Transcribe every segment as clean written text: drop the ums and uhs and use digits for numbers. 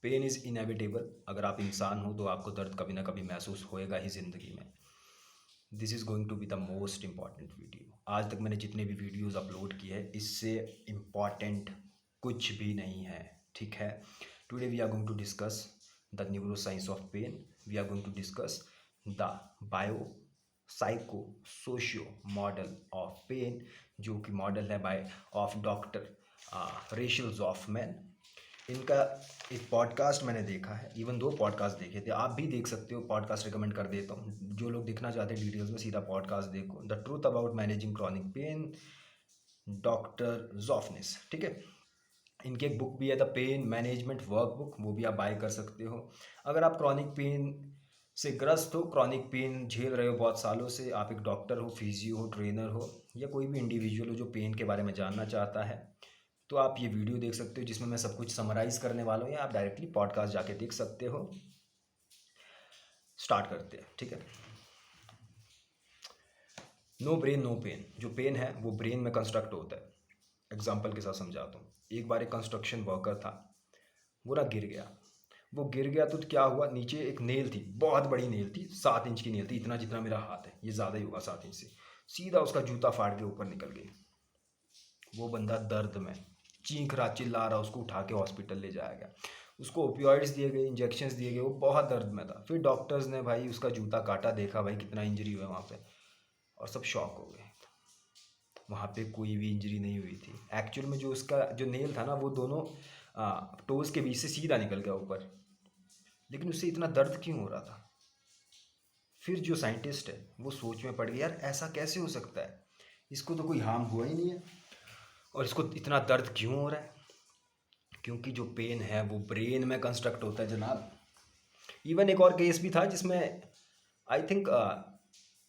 Pen is inevitable. अगर आप इंसान हो तो आपको दर्द कभी ना कभी महसूस होएगा ही ज़िंदगी में। This is going to be the most important video. आज तक मैंने जितने भी वीडियोज़ अपलोड किए हैं इससे इम्पॉर्टेंट कुछ भी नहीं है, ठीक है। Today we are going to discuss the neuro science of pain. We are going to discuss the bio psycho socio model of pain, जो कि मॉडल है by of doctor Rachel Zoffness. इनका एक पॉडकास्ट मैंने देखा है, इवन 2 पॉडकास्ट देखे थे। आप भी देख सकते हो, पॉडकास्ट रिकमेंड कर देता हूँ। जो लोग देखना चाहते हैं डिटेल्स में सीधा पॉडकास्ट देखो, the truth about managing chronic pain, doctor Joffnis, ठीक है। इनकी एक बुक भी है the pain management workbook, वो भी आप बाय कर सकते हो। अगर आप क्रॉनिक पेन से ग्रस्त हो, क्रॉनिक पेन झेल रहे हो बहुत सालों से, आप एक डॉक्टर हो, फिजियो हो, ट्रेनर हो, या कोई भी इंडिविजुअल हो जो पेन के बारे में जानना चाहता है, तो आप ये वीडियो देख सकते हो जिसमें मैं सब कुछ समराइज़ करने वाला हूँ, या आप डायरेक्टली पॉडकास्ट जाके देख सकते हो। स्टार्ट करते हैं, ठीक है। No brain no pain. जो पेन है वो ब्रेन में कंस्ट्रक्ट होता है। एग्जाम्पल के साथ समझाता हूँ। एक बार एक कंस्ट्रक्शन वर्कर था, वो ना गिर गया। वो गिर गया तो क्या हुआ, नीचे एक नेल थी, बहुत बड़ी नेल थी, 7 इंच की नेल थी, इतना जितना मेरा हाथ है, ये ज़्यादा ही होगा 7 इंच से। सीधा उसका जूता फाड़ के ऊपर निकल गई। वो बंदा दर्द में चीख रहा, चिल्ला रहा, उसको उठा के हॉस्पिटल ले जाया गया। उसको ओपियोइड्स दिए गए, इंजेक्शंस दिए गए, वो बहुत दर्द में था। फिर डॉक्टर्स ने भाई उसका जूता काटा, देखा भाई कितना इंजरी हुआ है वहाँ पे, और सब शॉक हो गए। वहाँ पे कोई भी इंजरी नहीं हुई थी। एक्चुअल में जो उसका जो नेल था ना, वो दोनों टोज़ के बीच से सीधा निकल गया ऊपर, लेकिन उससे इतना दर्द क्यों हो रहा था। फिर जो साइंटिस्ट है वो सोच में पड़ गया, यार ऐसा कैसे हो सकता है, इसको तो कोई हार्म हुआ ही नहीं है और इसको इतना दर्द क्यों हो रहा है। क्योंकि जो पेन है वो ब्रेन में कंस्ट्रक्ट होता है जनाब। इवन एक और केस भी था जिसमें आई थिंक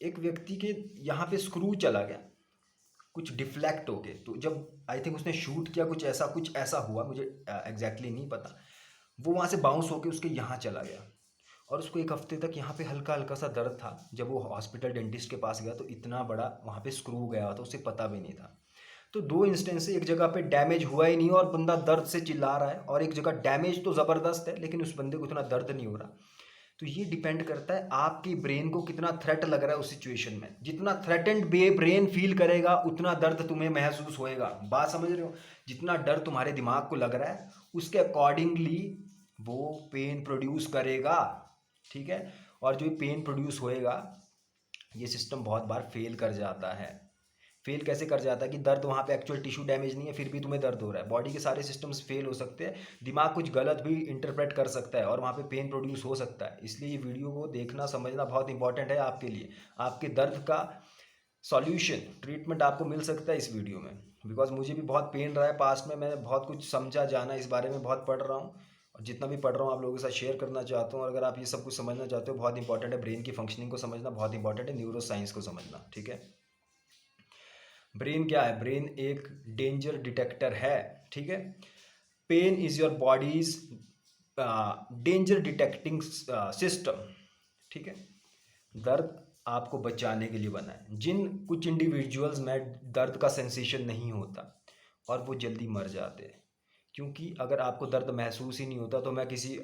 एक व्यक्ति के यहाँ पे स्क्रू चला गया, कुछ डिफ्लेक्ट हो गए, तो जब आई थिंक उसने शूट किया, कुछ ऐसा हुआ, मुझे एग्जैक्टली नहीं पता। वो वहाँ से बाउंस होके उसके यहाँ चला गया, और उसको 1 हफ्ते तक यहाँ पे हल्का हल्का सा दर्द था। जब वो हॉस्पिटल डेंटिस्ट के पास गया तो इतना बड़ा वहाँ पे स्क्रू गया हुआ था, उसे पता भी नहीं था। तो 2 इंस्टेंस से एक जगह पे डैमेज हुआ ही नहीं और बंदा दर्द से चिल्ला रहा है, और एक जगह डैमेज तो ज़बरदस्त है लेकिन उस बंदे को इतना दर्द नहीं हो रहा। तो ये डिपेंड करता है आपकी ब्रेन को कितना थ्रेट लग रहा है उस सिचुएशन में। जितना थ्रेटेंड ब्रेन फील करेगा उतना दर्द तुम्हें महसूस होएगा। बात समझ रहे हो। जितना डर तुम्हारे दिमाग को लग रहा है उसके अकॉर्डिंगली वो पेन प्रोड्यूस करेगा, ठीक है। और जो पेन प्रोड्यूस होएगा, ये सिस्टम बहुत बार फेल कर जाता है। फेल कैसे कर जाता है कि दर्द वहाँ पे एक्चुअल टिश्यू डैमेज नहीं है, फिर भी तुम्हें दर्द हो रहा है। बॉडी के सारे सिस्टम्स फेल हो सकते हैं, दिमाग कुछ गलत भी इंटरप्रेट कर सकता है और वहाँ पे पेन प्रोड्यूस हो सकता है। इसलिए ये वीडियो को देखना समझना बहुत इंपॉर्टेंट है आपके लिए। आपके दर्द का सॉल्यूशन ट्रीटमेंट आपको मिल सकता है इस वीडियो में। बिकॉज मुझे भी बहुत पेन रहा है पास्ट में, मैंने बहुत कुछ समझा, जाना, इस बारे में बहुत पढ़ रहा हूँ, और जितना भी पढ़ रहा हूँ आप लोगों के साथ शेयर करना चाहता हूँ। और अगर आप ये सब कुछ समझना चाहते हो, बहुत इंपॉर्टेंट है। ब्रेन की फंक्शनिंग को समझना बहुत इंपॉर्टेंट है, न्यूरो साइंस को समझना, ठीक है। ब्रेन क्या है, ब्रेन एक डेंजर डिटेक्टर है, ठीक है। Pain is your body's danger detecting system, ठीक है। दर्द आपको बचाने के लिए बना है। जिन कुछ इंडिविजुअल्स में दर्द का सेंसेशन नहीं होता और वो जल्दी मर जाते हैं, क्योंकि अगर आपको दर्द महसूस ही नहीं होता तो मैं किसी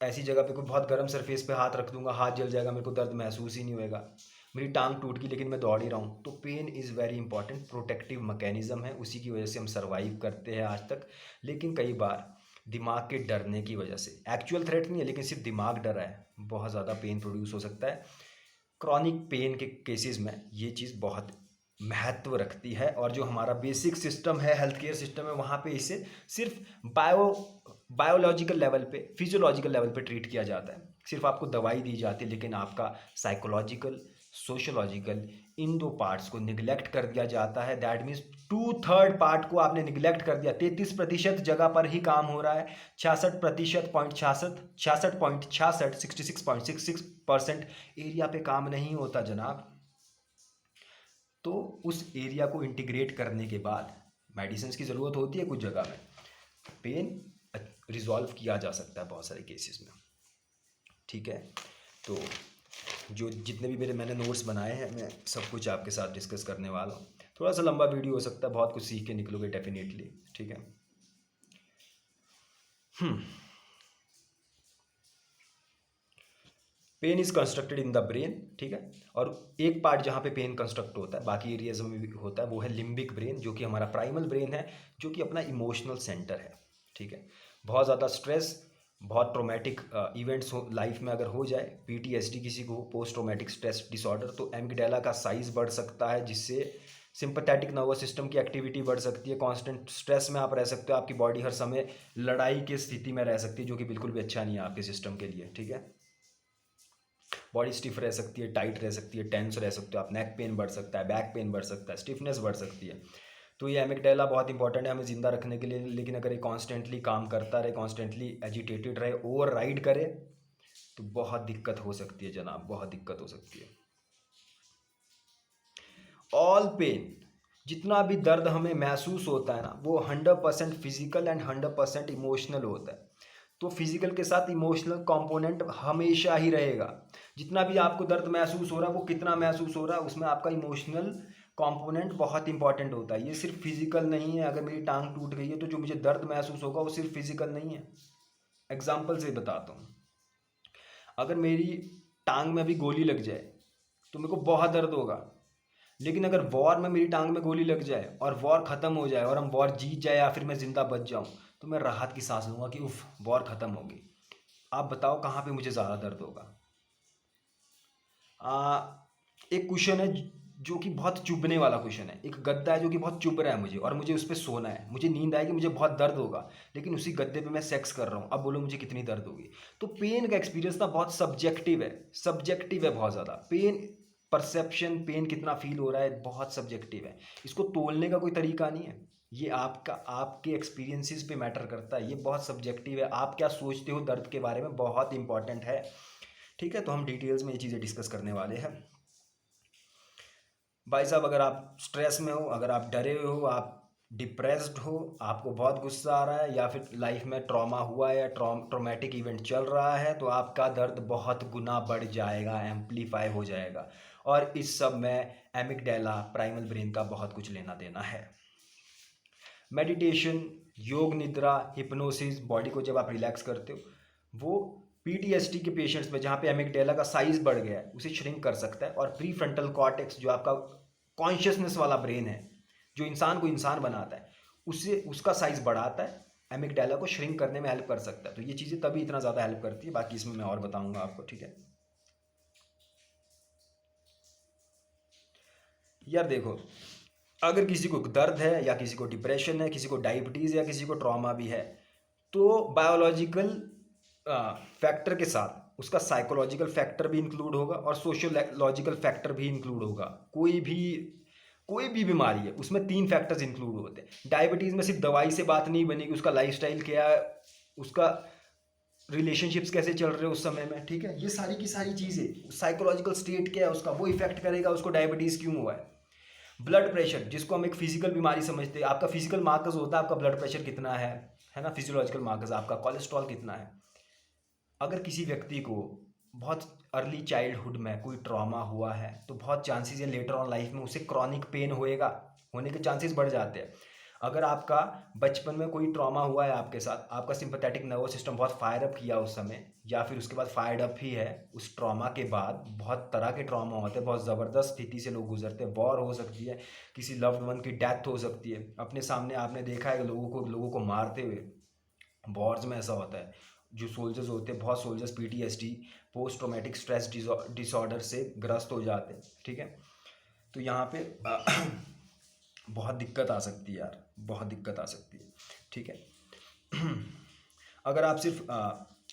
ऐसी जगह पे कोई बहुत गर्म सरफेस पे हाथ रख दूंगा, हाथ जल जाएगा, मेरे को दर्द महसूस ही नहीं होएगा, मेरी टांग टूट गई लेकिन मैं दौड़ ही रहा हूँ। तो pain is very important protective mechanism है, उसी की वजह से हम सर्वाइव करते हैं आज तक। लेकिन कई बार दिमाग के डरने की वजह से, एक्चुअल थ्रेट नहीं है लेकिन सिर्फ दिमाग डर रहा है, बहुत ज़्यादा पेन प्रोड्यूस हो सकता है। क्रॉनिक पेन के केसेस में ये चीज़ बहुत महत्व रखती है, और जो हमारा बेसिक सिस्टम है, हेल्थ केयर सिस्टम है, वहाँ पे इसे सिर्फ बायोलॉजिकल लेवल पे, फिजियोलॉजिकल लेवल पे ट्रीट किया जाता है। सिर्फ आपको दवाई दी जाती है, लेकिन आपका साइकोलॉजिकल, सोशोलॉजिकल, इन 2 पार्ट्स को निगलेक्ट कर दिया जाता है। दैट मीन्स 2/3 पार्ट को आपने निगलेक्ट कर दिया। 33% जगह पर ही काम हो रहा है, 66% एरिया पे काम नहीं होता जनाब। तो उस एरिया को इंटीग्रेट करने के बाद मेडिसिन की ज़रूरत होती है कुछ जगह में, पेन रिजॉल्व किया जा सकता है बहुत सारे केसेस में, ठीक है। तो जो जितने भी मैंने नोट्स बनाए हैं, मैं सब कुछ आपके साथ डिस्कस करने वाला हूँ। थोड़ा सा लंबा वीडियो हो सकता है, बहुत कुछ सीख के निकलोगे डेफिनेटली, ठीक है। Pain is constructed in the brain, ठीक है। और एक पार्ट जहाँ पे पेन कंस्ट्रक्ट होता है, बाकी एरियाज में भी होता है, वो है लिम्बिक ब्रेन, जो कि हमारा प्राइमल ब्रेन है, जो कि अपना इमोशनल सेंटर है, ठीक है। बहुत ज़्यादा स्ट्रेस, बहुत ट्रोमेटिक इवेंट्स हो लाइफ में अगर हो जाए, पीटीएसडी किसी को, पोस्ट ट्रोमेटिक स्ट्रेस डिसऑर्डर, तो एमिगडाला का साइज बढ़ सकता है, जिससे सिंपैथेटिक नर्वस सिस्टम की एक्टिविटी बढ़ सकती है। कांस्टेंट स्ट्रेस में आप रह सकते हो, आपकी बॉडी हर समय लड़ाई की स्थिति में रह सकती है, जो कि बिल्कुल भी अच्छा नहीं है आपके सिस्टम के लिए, ठीक है। बॉडी स्टिफ रह सकती है, टाइट रह सकती है, टेंस रह सकते हो आप, नेक पेन बढ़ सकता है, बैक पेन बढ़ सकता है, स्टिफनेस बढ़ सकती है। तो ये एमिगडाला बहुत इंपॉर्टेंट है हमें ज़िंदा रखने के लिए, लेकिन अगर ये कॉन्स्टेंटली काम करता रहे, कॉन्स्टेंटली एजिटेटेड रहे, ओवर राइड करे, तो बहुत दिक्कत हो सकती है जनाब, बहुत दिक्कत हो सकती है। ऑल पेन, जितना भी दर्द हमें महसूस होता है ना, वो 100% फिजिकल एंड 100% इमोशनल होता है। तो फिजिकल के साथ इमोशनल कंपोनेंट हमेशा ही रहेगा। जितना भी आपको दर्द महसूस हो रहा है, वो कितना महसूस हो रहा है, उसमें आपका इमोशनल कंपोनेंट बहुत इंपॉर्टेंट होता है। ये सिर्फ फिजिकल नहीं है। अगर मेरी टांग टूट गई है तो जो मुझे दर्द महसूस होगा वो सिर्फ फिजिकल नहीं है। एग्जाम्पल से बताता हूँ, अगर मेरी टांग में अभी गोली लग जाए तो मेरे को बहुत दर्द होगा, लेकिन अगर वॉर में मेरी टांग में गोली लग जाए और वॉर ख़त्म हो जाए और हम वॉर जीत जाए या फिर मैं ज़िंदा बच जाऊँ, तो मैं राहत की सांस लूँगा कि उफ, वॉर ख़त्म होगी। आप बताओ कहाँ पे मुझे ज़्यादा दर्द होगा। एक क्वेश्चन है जो कि बहुत चुभने वाला क्वेश्चन है। एक गद्दा है जो कि बहुत चुभ रहा है मुझे, और मुझे उस पर सोना है, मुझे नींद आएगी, मुझे बहुत दर्द होगा, लेकिन उसी गद्दे पे मैं सेक्स कर रहा हूँ। अब बोलो मुझे कितनी दर्द होगी। तो पेन का एक्सपीरियंस ना बहुत सब्जेक्टिव है, सब्जेक्टिव है बहुत ज़्यादा। पेन परसेप्शन, पेन कितना फील हो रहा है, बहुत सब्जेक्टिव है। इसको तोलने का कोई तरीका नहीं है। ये आपका, आपके एक्सपीरियंसेस पे मैटर करता है। ये बहुत सब्जेक्टिव है। आप क्या सोचते हो दर्द के बारे में, बहुत इंपॉर्टेंट है, ठीक है। तो हम डिटेल्स में ये चीज़ें डिस्कस करने वाले हैं। भाई साहब, अगर आप स्ट्रेस में हो, अगर आप डरे हो, आप डिप्रेस्ड हो, आपको बहुत गुस्सा आ रहा है, या फिर लाइफ में ट्रॉमा हुआ है या ट्रॉमेटिक इवेंट चल रहा है, तो आपका दर्द बहुत गुना बढ़ जाएगा, एम्पलीफाई हो जाएगा। और इस सब में एमिगडाला, प्राइमल ब्रेन का बहुत कुछ लेना देना है। मेडिटेशन, योग निद्रा, हिप्नोसिस, बॉडी को जब आप रिलैक्स करते हो, वो पीटीएसडी के पेशेंट्स में जहाँ पे एमिगडाला का साइज बढ़ गया है उसे श्रिंक कर सकता है। और प्री फ्रंटल कॉर्टेक्स, जो आपका कॉन्शियसनेस वाला ब्रेन है, जो इंसान को इंसान बनाता है, उसे, उसका साइज बढ़ाता है, एमिगडाला को श्रिंक करने में हेल्प कर सकता है। तो ये चीज़ें तभी इतना ज़्यादा हेल्प करती है। बाकी इसमें मैं और बताऊंगा आपको, ठीक है। यार देखो, अगर किसी को दर्द है या किसी को डिप्रेशन है, किसी को डायबिटीज़ या किसी को ट्रॉमा भी है, तो बायोलॉजिकल फैक्टर के साथ उसका साइकोलॉजिकल फैक्टर भी इंक्लूड होगा और सोशियोलॉजिकल फैक्टर भी इंक्लूड होगा। कोई भी बीमारी है उसमें 3 फैक्टर्स इंक्लूड होते हैं। डायबिटीज़ में सिर्फ दवाई से बात नहीं बनेगी, उसका लाइफस्टाइल क्या है, उसका रिलेशनशिप्स कैसे चल रहे हैं उस समय में, ठीक है। ये सारी की सारी चीज़ें, साइकोलॉजिकल स्टेट क्या है उसका, वो इफेक्ट करेगा उसको डायबिटीज़ क्यों हुआ है। ब्लड प्रेशर, जिसको हम एक फिजिकल बीमारी समझते हैं, आपका फिजिकल मार्कर्स होता है, आपका ब्लड प्रेशर कितना है ना, फिजियोलॉजिकल मार्कर्स, आपका कोलेस्ट्रॉल कितना है। अगर किसी व्यक्ति को बहुत अर्ली चाइल्डहुड में कोई ट्रॉमा हुआ है, तो बहुत चांसेस है लेटर ऑन लाइफ में उसे क्रॉनिक पेन होने के चांसेस बढ़ जाते हैं। अगर आपका बचपन में कोई ट्रॉमा हुआ है आपके साथ, आपका सिंपैथेटिक नर्वस सिस्टम बहुत फायर अप किया उस समय, या फिर उसके बाद फायर्ड अप ही है, उस ट्रॉमा के बाद बहुत तरह के ट्रॉमा होते हैं, बहुत ज़बरदस्त स्थिति से लोग गुजरते हैं। वॉर हो सकती है, किसी लव्ड वन की डेथ हो सकती है, अपने सामने आपने देखा है लोगों को मारते हुए। वॉर्स में ऐसा होता है, जो सोल्जर्स होते हैं, बहुत soldiers PTSD, post traumatic stress disorder से ग्रस्त हो जाते हैं, ठीक है। तो यहाँ पे बहुत दिक्कत आ सकती है यार, बहुत दिक्कत आ सकती है, ठीक है। अगर आप सिर्फ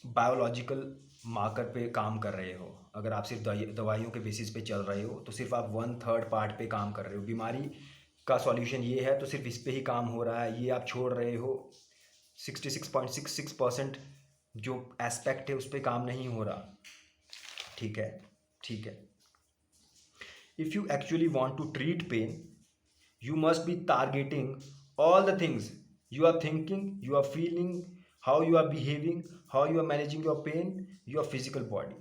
बायोलॉजिकल मार्कर पे काम कर रहे हो, अगर आप सिर्फ दवाइयों के बेसिस पे चल रहे हो, तो सिर्फ आप 1/3 पार्ट पे काम कर रहे हो। बीमारी का सॉल्यूशन ये है तो सिर्फ इस पे ही काम हो रहा है, ये आप छोड़ रहे हो। 66.66% जो एस्पेक्ट है उस पर काम नहीं हो रहा, ठीक है, ठीक है। If you actually want to treat pain, you must be targeting all the things you are thinking, you are feeling, how you are behaving, how you are managing your pain, your physical body।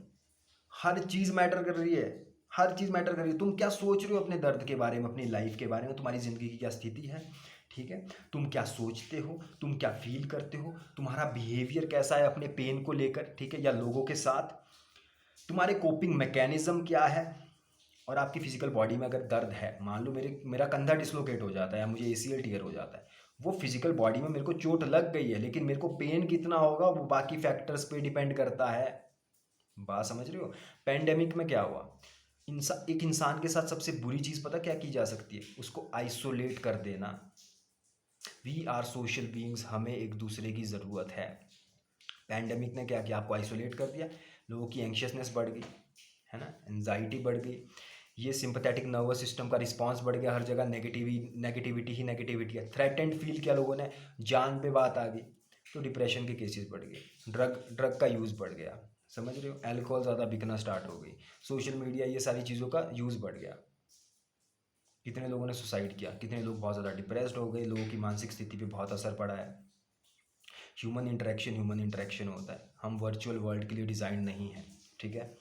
Her cheese matter कर रही है, हर चीज़ matter कर रही है। तुम क्या सोच रहे हो अपने दर्द के बारे में, अपनी लाइफ के बारे में, तुम्हारी ज़िंदगी की क्या स्थिति है, ठीक है, तुम क्या सोचते हो, तुम क्या फील करते हो, तुम्हारा बिहेवियर कैसा है अपने पेन को लेकर, ठीक है, या लोगों के साथ, तुम्हारे कोपिंग मैकेनिज्म क्या है। और आपकी फिजिकल बॉडी में अगर दर्द है, मान लो मेरा कंधा डिसलोकेट हो जाता है या मुझे एसीएल टीयर हो जाता है, वो फिजिकल बॉडी में मेरे को चोट लग गई है, लेकिन मेरे को पेन कितना होगा वो बाकी फैक्टर्स पे डिपेंड करता है। बात समझ रहे हो। पेंडेमिक में क्या हुआ, एक इंसान के साथ सबसे बुरी चीज़ पता क्या की जा सकती है, उसको आइसोलेट कर देना। वी आर सोशल बीइंग्स, हमें एक दूसरे की ज़रूरत है। पैंडेमिक ने क्या किया, आपको आइसोलेट कर दिया, लोगों की एंशियसनेस बढ़ गई, है ना, एंजाइटी बढ़ गई, ये सिंपैथेटिक नर्वस सिस्टम का रिस्पांस बढ़ गया, हर जगह नेगेटिविटी ही नेगेटिविटी है, थ्रेटेंड फील किया लोगों ने, जान पे बात आ गई, तो डिप्रेशन के केसेस बढ़ गए, ड्रग का यूज़ बढ़ गया, समझ रहे हो, अल्कोहल ज़्यादा बिकना स्टार्ट हो गई, सोशल मीडिया, ये सारी चीज़ों का यूज़ बढ़ गया। कितने लोगों ने सुसाइड किया, कितने लोग बहुत ज़्यादा डिप्रेस्ड हो गए, लोगों की मानसिक स्थिति पे बहुत असर पड़ा है। ह्यूमन इंटरेक्शन होता है, हम वर्चुअल वर्ल्ड के लिए डिज़ाइन नहीं है, ठीक है।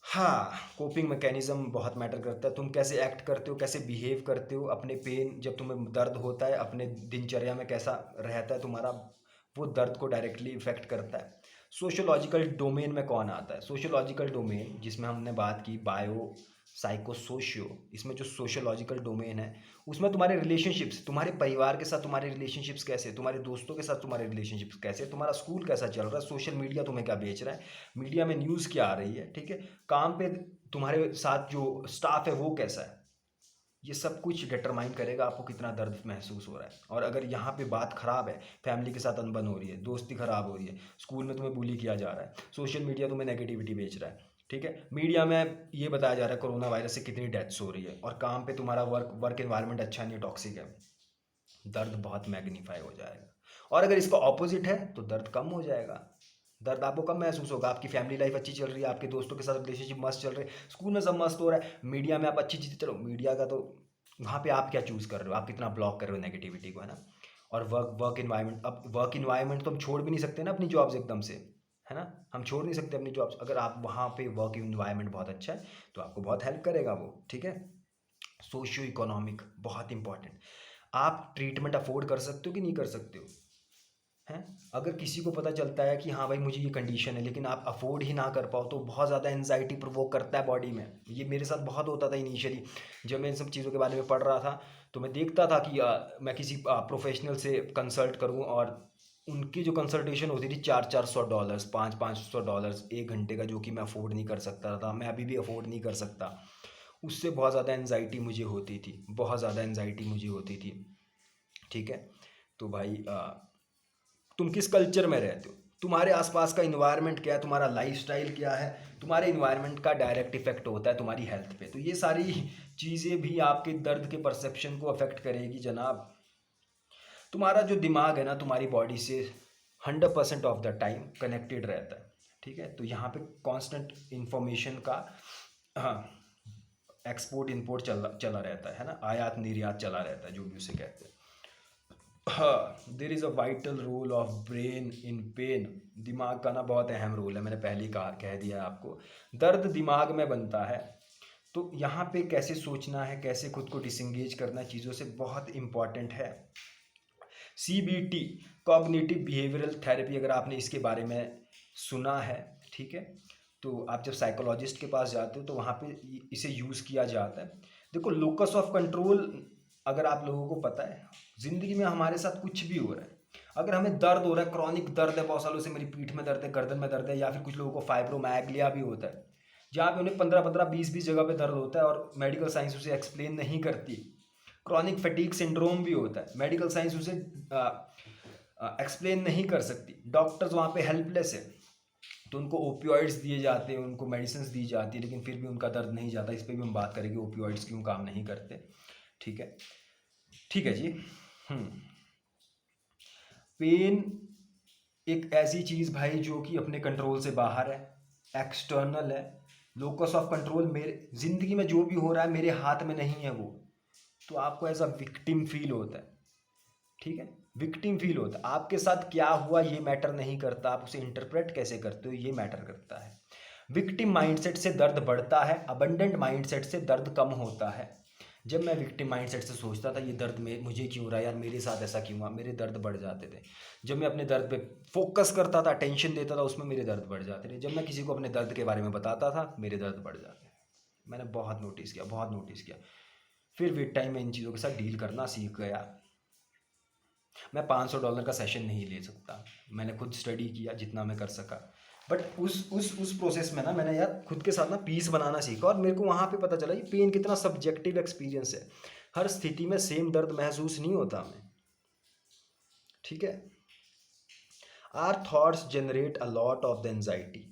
हाँ, कोपिंग मैकेनिज्म बहुत मैटर करता है, तुम कैसे एक्ट करते हो, कैसे बिहेव करते हो अपने पेन, जब तुम्हें दर्द होता है, अपने दिनचर्या में कैसा रहता है तुम्हारा, वो दर्द को डायरेक्टली इफेक्ट करता है। सोशोलॉजिकल डोमेन में कौन आता है, सोशोलॉजिकल डोमेन जिसमें हमने बात की बायो साइको सोशियो, इसमें जो सोशोलॉजिकल डोमेन है उसमें तुम्हारे रिलेशनशिप्स, तुम्हारे परिवार के साथ तुम्हारे रिलेशनशिप्स कैसे, तुम्हारे दोस्तों के साथ तुम्हारे रिलेशनशिप्स कैसे, तुम्हारा स्कूल कैसा चल रहा है, सोशल मीडिया तुम्हें क्या बेच रहा है, मीडिया में न्यूज़ क्या आ रही है, ठीक है, काम पे तुम्हारे साथ जो स्टाफ है वो कैसा है, ये सब कुछ डिटरमाइन करेगा आपको कितना दर्द महसूस हो रहा है। और अगर यहाँ पे बात ख़राब है, फैमिली के साथ अनबन हो रही है, दोस्ती ख़राब हो रही है, स्कूल में तुम्हें बुली किया जा रहा है, सोशल मीडिया तुम्हें नेगेटिविटी बेच रहा है, ठीक है, मीडिया में ये बताया जा रहा है कोरोना वायरस से कितनी डेथ्स हो रही है, और काम पे तुम्हारा वर्क एनवायरनमेंट अच्छा नहीं है, टॉक्सिक है, दर्द बहुत मैग्नीफाई हो जाएगा। और अगर इसका ऑपोजिट है तो दर्द कम हो जाएगा, दर्द आपको कम महसूस होगा, आपकी फैमिली लाइफ अच्छी चल रही है, आपके दोस्तों के साथ रिलेशनशिप मस्त चल रहे हैं, स्कूल में सब मस्त हो रहा है, मीडिया में आप अच्छी चीज़ें, चलो मीडिया का तो वहाँ पे आप क्या चूज़ कर रहे हो, आप कितना ब्लॉक कर रहे हो नेगेटिविटी को, है ना। और वर्क इन्वायरमेंट, अब वर्क इन्वायरमेंट तो हम छोड़ भी नहीं सकते ना अपनी जॉब्स एकदम से, है ना, हम छोड़ नहीं सकते अपनी जॉब्स, अगर आप वहाँ पे वर्क इन्वायरमेंट बहुत अच्छा है तो आपको बहुत हेल्प करेगा वो, ठीक है। सोशियो इकोनॉमिक बहुत इंपॉर्टेंट, आप ट्रीटमेंट अफोर्ड कर सकते हो कि नहीं कर सकते हो, हैं। अगर किसी को पता चलता है कि हाँ भाई मुझे ये कंडीशन है, लेकिन आप अफोर्ड ही ना कर पाओ, तो बहुत ज़्यादा एनजाइटी प्रोवोक करता है बॉडी में। ये मेरे साथ बहुत होता था इनिशियली, जब मैं इन सब चीज़ों के बारे में पढ़ रहा था, तो मैं देखता था कि मैं किसी प्रोफेशनल से कंसल्ट करूँ, और उनकी जो कंसल्टेशन होती थी $400 $500 एक घंटे का, जो कि मैं अफोर्ड नहीं कर सकता था, मैं अभी भी अफोर्ड नहीं कर सकता। उससे बहुत ज़्यादा एनजाइटी मुझे होती थी, बहुत ज़्यादा एनजाइटी मुझे होती थी, ठीक है। तो भाई तुम किस कल्चर में रहते हो, तुम्हारे आसपास का इन्वायरमेंट क्या है, तुम्हारा लाइफस्टाइल क्या है, तुम्हारे इन्वायरमेंट का डायरेक्ट इफेक्ट होता है तुम्हारी हेल्थ पे। तो ये सारी चीज़ें भी आपके दर्द के परसेप्शन को अफेक्ट करेगी जनाब। तुम्हारा जो दिमाग है ना तुम्हारी बॉडी से 100% ऑफ द टाइम कनेक्टेड रहता है, ठीक है। तो यहाँ पे कांस्टेंट इंफॉर्मेशन का, हाँ, एक्सपोर्ट इंपोर्ट चला रहता है ना, आयात निर्यात चला रहता है, जो भी उसे कहते हैं। हाँ, there is a vital role of brain in pain, दिमाग का ना बहुत अहम रोल है, मैंने पहले ही कह दिया है आपको, दर्द दिमाग में बनता है। तो यहाँ पे कैसे सोचना है, कैसे खुद को डिसंगेज करना चीज़ों से, बहुत इंपॉर्टेंट है। CBT, कॉग्निटिव बिहेवियरल थेरेपी, अगर आपने इसके बारे में सुना है, ठीक है, तो आप जब साइकोलॉजिस्ट के पास जाते हो तो वहाँ पे इसे यूज़ किया जाता है। देखो, लोकस ऑफ कंट्रोल, अगर आप लोगों को पता है, ज़िंदगी में हमारे साथ कुछ भी हो रहा है, अगर हमें दर्द हो रहा है, क्रॉनिक दर्द है, बहुत सालों से मेरी पीठ में दर्द है, गर्दन में दर्द है, या फिर कुछ लोगों को फाइब्रोमाइग्लिया भी होता है, जहाँ पे उन्हें 15-15 20-20 जगह पे दर्द होता है, और मेडिकल साइंस उसे एक्सप्लेन नहीं करती। क्रॉनिक फटीग सिंड्रोम भी होता है, मेडिकल साइंस उसे एक्सप्लेन नहीं कर सकती, डॉक्टर्स वहाँ पे हेल्पलेस है, तो उनको ओपियोइड्स दिए जाते हैं, उनको मेडिसिन दी जाती है, लेकिन फिर भी उनका दर्द नहीं जाता। इस पर भी हम बात करेंगे, ओपियोइड्स क्यों काम नहीं करते, ठीक है। ठीक है जी। पेन एक ऐसी चीज़ भाई जो कि अपने कंट्रोल से बाहर है, एक्सटर्नल है, लोकस ऑफ कंट्रोल, मेरे ज़िंदगी में जो भी हो रहा है मेरे हाथ में नहीं है वो, तो आपको एज अ विक्टिम फील होता है, ठीक है, विक्टिम फील होता है। आपके साथ क्या हुआ ये मैटर नहीं करता, आप उसे इंटरप्रेट कैसे करते हो ये मैटर करता है। विक्टिम माइंडसेट से दर्द बढ़ता है, अबंडेंट माइंडसेट से दर्द कम होता है। जब मैं विक्टिम माइंडसेट से सोचता था ये दर्द में मुझे क्यों हो रहा है यार, मेरे साथ ऐसा क्यों हुआ, मेरे दर्द बढ़ जाते थे। जब मैं अपने दर्द पे फोकस करता था, टेंशन देता था, उसमें मेरे दर्द बढ़ जाते थे। जब मैं किसी को अपने दर्द के बारे में बताता था, मेरे दर्द बढ़ जाते। मैंने बहुत नोटिस किया, बहुत नोटिस किया। फिर विद टाइम मैं इन चीज़ों के साथ डील करना सीख गया। मैं $500 का सेशन नहीं ले सकता, मैंने खुद स्टडी किया जितना मैं कर सका। बट उस प्रोसेस में ना मैंने यार खुद के साथ ना पीस बनाना सीखा, और मेरे को वहाँ पे पता चला ये पेन कितना सब्जेक्टिव एक्सपीरियंस है। हर स्थिति में सेम दर्द महसूस नहीं होता हमें, ठीक है। Our thoughts generate a lot of the anxiety,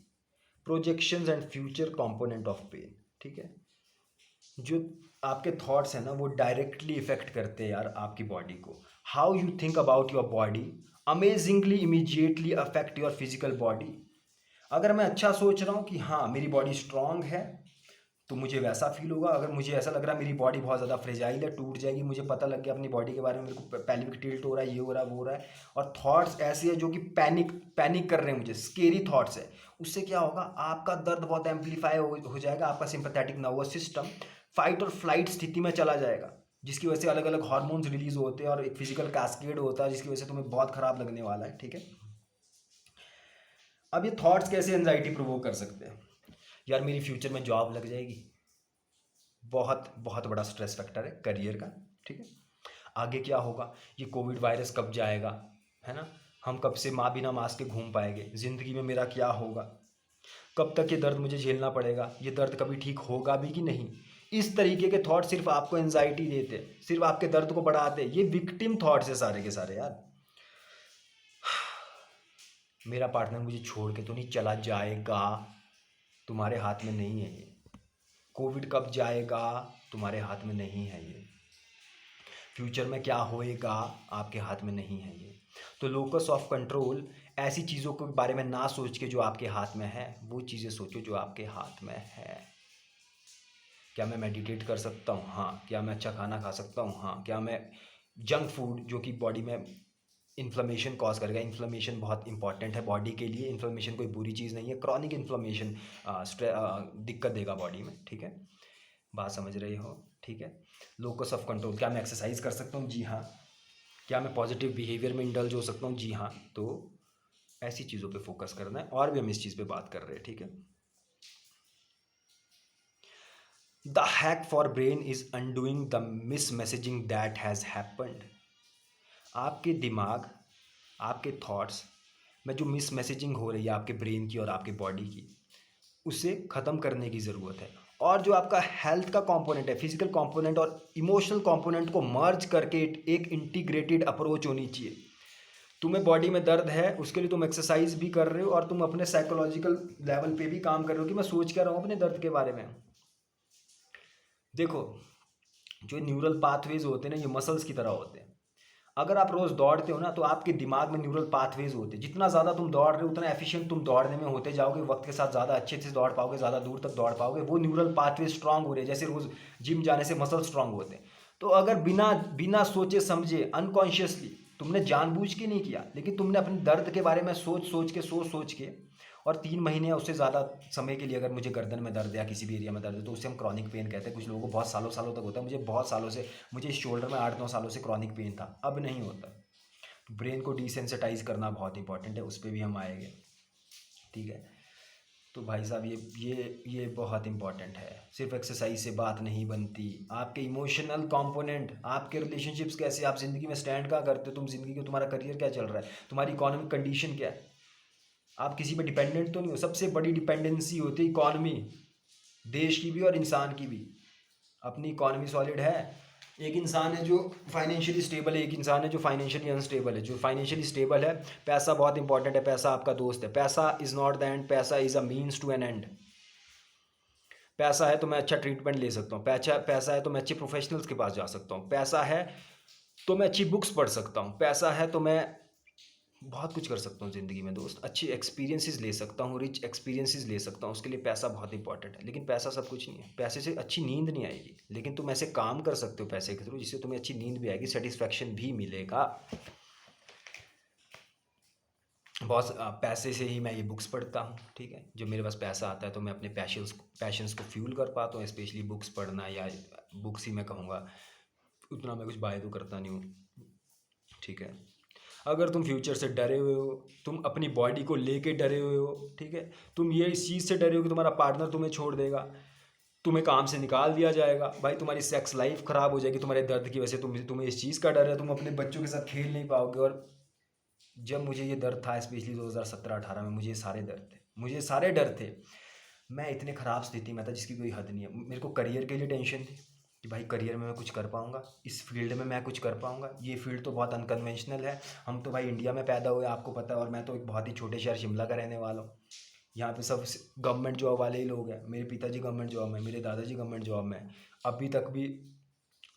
projections and future component of pain, ठीक है। जो आपके थॉट्स हैं ना वो डायरेक्टली इफेक्ट करते हैं यार आपकी बॉडी को। How you think about your body amazingly immediately affect your physical body. अगर मैं अच्छा सोच रहा हूँ कि हाँ मेरी बॉडी स्ट्रांग है, तो मुझे वैसा फील होगा। अगर मुझे ऐसा लग रहा है मेरी बॉडी बहुत ज़्यादा फ्रेजाइल है, टूट जाएगी, मुझे पता लग गया अपनी बॉडी के बारे में, मेरे को पैल्विक टिल्ट हो रहा है, ये हो रहा है, वो हो रहा है, और थॉट्स ऐसे है जो कि पैनिक पैनिक कर रहे हैं मुझे, स्केरी थॉट्स है, उससे क्या होगा, आपका दर्द बहुत एम्पलीफाई हो जाएगा। आपका सिंपैथेटिक नर्वस सिस्टम फाइट और फ्लाइट स्थिति में चला जाएगा, जिसकी वजह से अलग अलग हार्मोन्स रिलीज होते हैं और एक फिजिकल कैस्केड होता है, जिसकी वजह से तुम्हें बहुत खराब लगने वाला है, ठीक है। अब ये थॉट्स कैसे एंजाइटी प्रोवोक कर सकते हैं। यार मेरी फ्यूचर में जॉब लग जाएगी, बहुत बहुत बड़ा स्ट्रेस फैक्टर है करियर का, ठीक है। आगे क्या होगा, ये कोविड वायरस कब जाएगा, है ना, हम कब से माँ बिना मास्क के घूम पाएंगे, ज़िंदगी में मेरा क्या होगा, कब तक ये दर्द मुझे झेलना पड़ेगा, ये दर्द कभी ठीक होगा भी कि नहीं। इस तरीके के थॉट सिर्फ आपको एंजाइटी देते हैं, सिर्फ आपके दर्द को बढ़ाते हैं। ये विक्टिम थॉट्स है सारे के सारे यार। मेरा पार्टनर मुझे छोड़ के तो नहीं चला जाएगा, तुम्हारे हाथ में नहीं है ये। कोविड कब जाएगा, तुम्हारे हाथ में नहीं है ये। फ्यूचर में क्या होएगा, आपके हाथ में नहीं है ये। तो लोकस ऑफ कंट्रोल, ऐसी चीज़ों के बारे में ना सोच के जो आपके हाथ में है, वो चीज़ें सोचो जो आपके हाथ में है। क्या मैं मेडिटेट कर सकता हूँ, हाँ। क्या मैं अच्छा खाना खा सकता हूँ, हाँ। क्या मैं जंक फूड जो कि बॉडी में इन्फ्लेमेशन कॉज करेगा, इन्फ्लेमेशन बहुत इंपॉर्टेंट है बॉडी के लिए, इन्फ्लेमेशन कोई बुरी चीज़ नहीं है, क्रॉनिक इन्फ्लेमेशन दिक्कत देगा बॉडी में, ठीक है। बात समझ रहे हो, ठीक है। लोकस ऑफ कंट्रोल, क्या मैं एक्सरसाइज कर सकता हूँ, जी हाँ। क्या मैं पॉजिटिव बिहेवियर में इंडल्ज हो सकता हूँ, जी हाँ। तो ऐसी चीज़ों पे फोकस करना है, और भी हम इस चीज़ पे बात कर रहे हैं, ठीक है। The hack for brain is undoing the miss messaging that has happened. आपके दिमाग, आपके थॉट्स में जो मिस मैसेजिंग हो रही है आपके ब्रेन की और आपके बॉडी की, उसे ख़त्म करने की ज़रूरत है। और जो आपका हेल्थ का कंपोनेंट है, फिजिकल कंपोनेंट और इमोशनल कंपोनेंट को मर्ज करके एक इंटीग्रेटेड अप्रोच होनी चाहिए। तुम्हें बॉडी में दर्द है, उसके लिए तुम एक्सरसाइज भी कर रहे हो, और तुम अपने साइकोलॉजिकल लेवल पे भी काम कर रहे हो कि मैं सोच क्या रहा हूँ अपने दर्द के बारे में। देखो, जो न्यूरल पाथवेज होते हैं ना, ये मसल्स की तरह होते हैं। अगर आप रोज़ दौड़ते हो ना, तो आपके दिमाग में न्यूरल पाथवेज होते हैं। जितना ज़्यादा तुम दौड़ रहे हो, उतना एफिशिएंट तुम दौड़ने में होते जाओगे, वक्त के साथ ज़्यादा अच्छे से दौड़ पाओगे, ज़्यादा दूर तक दौड़ पाओगे। वो न्यूरल पाथवेज स्ट्रांग हो रहे हैं, जैसे रोज़ जिम जाने से मसल स्ट्रांग होते हैं। तो अगर बिना बिना सोचे समझे, अनकॉन्शियसली, तुमने जानबूझ के नहीं किया, लेकिन तुमने अपने दर्द के बारे में सोच के, और 3 महीने या उससे ज़्यादा समय के लिए अगर मुझे गर्दन में दर्द या किसी भी एरिया में दर्द है, तो उसे हम क्रॉनिक पेन कहते हैं। कुछ लोगों को बहुत सालों सालों तक होता है, मुझे बहुत सालों से, मुझे इस शोल्डर में 8-9 सालों से क्रॉनिक पेन था, अब नहीं होता। ब्रेन को डिसेंसिटाइज करना बहुत इंपॉर्टेंट है, उस पर भी हम आएंगे, ठीक है। तो भाई साहब, ये बहुत इंपॉर्टेंट है। सिर्फ एक्सरसाइज से बात नहीं बनती। आपके इमोशनल कंपोनेंट, आपके रिलेशनशिप्स कैसे, आप ज़िंदगी में स्टैंड कहाँ करते हो, तुम ज़िंदगी में, तुम्हारा करियर क्या चल रहा है, तुम्हारी इकोनॉमिक कंडीशन क्या है, आप किसी पे डिपेंडेंट तो नहीं हो। सबसे बड़ी डिपेंडेंसी होती है इकॉनमी, देश की भी और इंसान की भी। अपनी इकॉनमी सॉलिड है, एक इंसान है जो फाइनेंशियली स्टेबल है, एक इंसान है जो फाइनेंशियली अनस्टेबल है। जो फाइनेंशियली स्टेबल है, पैसा बहुत इंपॉर्टेंट है, पैसा आपका दोस्त है। पैसा इज़ नॉट द एंड, पैसा is a means to an end. पैसा है तो मैं अच्छा ट्रीटमेंट ले सकता हूँ, पैसा है तो मैं अच्छे प्रोफेशनल्स के पास जा सकता हूँ, पैसा है तो मैं अच्छी बुक्स पढ़ सकता हूँ, पैसा है तो मैं बहुत कुछ कर सकता हूँ ज़िंदगी में दोस्त, अच्छी एक्सपीरियंसेस ले सकता हूँ, रिच एक्सपीरियंसेस ले सकता हूँ। उसके लिए पैसा बहुत इंपॉर्टेंट है, लेकिन पैसा सब कुछ नहीं है। पैसे से अच्छी नींद नहीं आएगी, लेकिन तुम ऐसे काम कर सकते हो पैसे के थ्रू जिससे तुम्हें अच्छी नींद भी आएगी, सेटिस्फैक्शन भी मिलेगा। बहुत पैसे से ही मैं ये बुक्स पढ़ता हूँ, ठीक है। जब मेरे पास पैसा आता है तो मैं अपने पैशंस को फ्यूल कर पाता हूँ, स्पेशली बुक्स पढ़ना, या बुक्स ही मैं कहूँगा। उतना मैं कुछ बाय तो करता नहीं हूँ, ठीक है। अगर तुम फ्यूचर से डरे हुए हो, तुम अपनी बॉडी को लेके डरे हुए हो, ठीक है, तुम ये इस चीज़ से डरे हो कि तुम्हारा पार्टनर तुम्हें छोड़ देगा, तुम्हें काम से निकाल दिया जाएगा, भाई तुम्हारी सेक्स लाइफ खराब हो जाएगी तुम्हारे दर्द की वजह से, तुम्हें इस चीज़ का डर है, तुम अपने बच्चों के साथ खेल नहीं पाओगे। और जब मुझे ये दर्द था, स्पेशली 2017-18 में, मुझे ये सारे दर्द थे, मुझे ये सारे डर थे। मैं इतने ख़राब स्थिति में था जिसकी कोई हद नहीं है। मेरे को करियर के लिए टेंशन थी कि भाई करियर में मैं कुछ कर पाऊँगा, इस फील्ड में मैं कुछ कर पाऊँगा। ये फील्ड तो बहुत अनकन्वेंशनल है, हम तो भाई इंडिया में पैदा हुए, आपको पता है, और मैं तो एक बहुत ही छोटे शहर शिमला का रहने वाला हूँ। यहाँ पे सब गवर्नमेंट जॉब वाले ही लोग हैं। मेरे पिताजी गवर्नमेंट जॉब में, मेरे दादाजी गवर्नमेंट जॉब में। अभी तक भी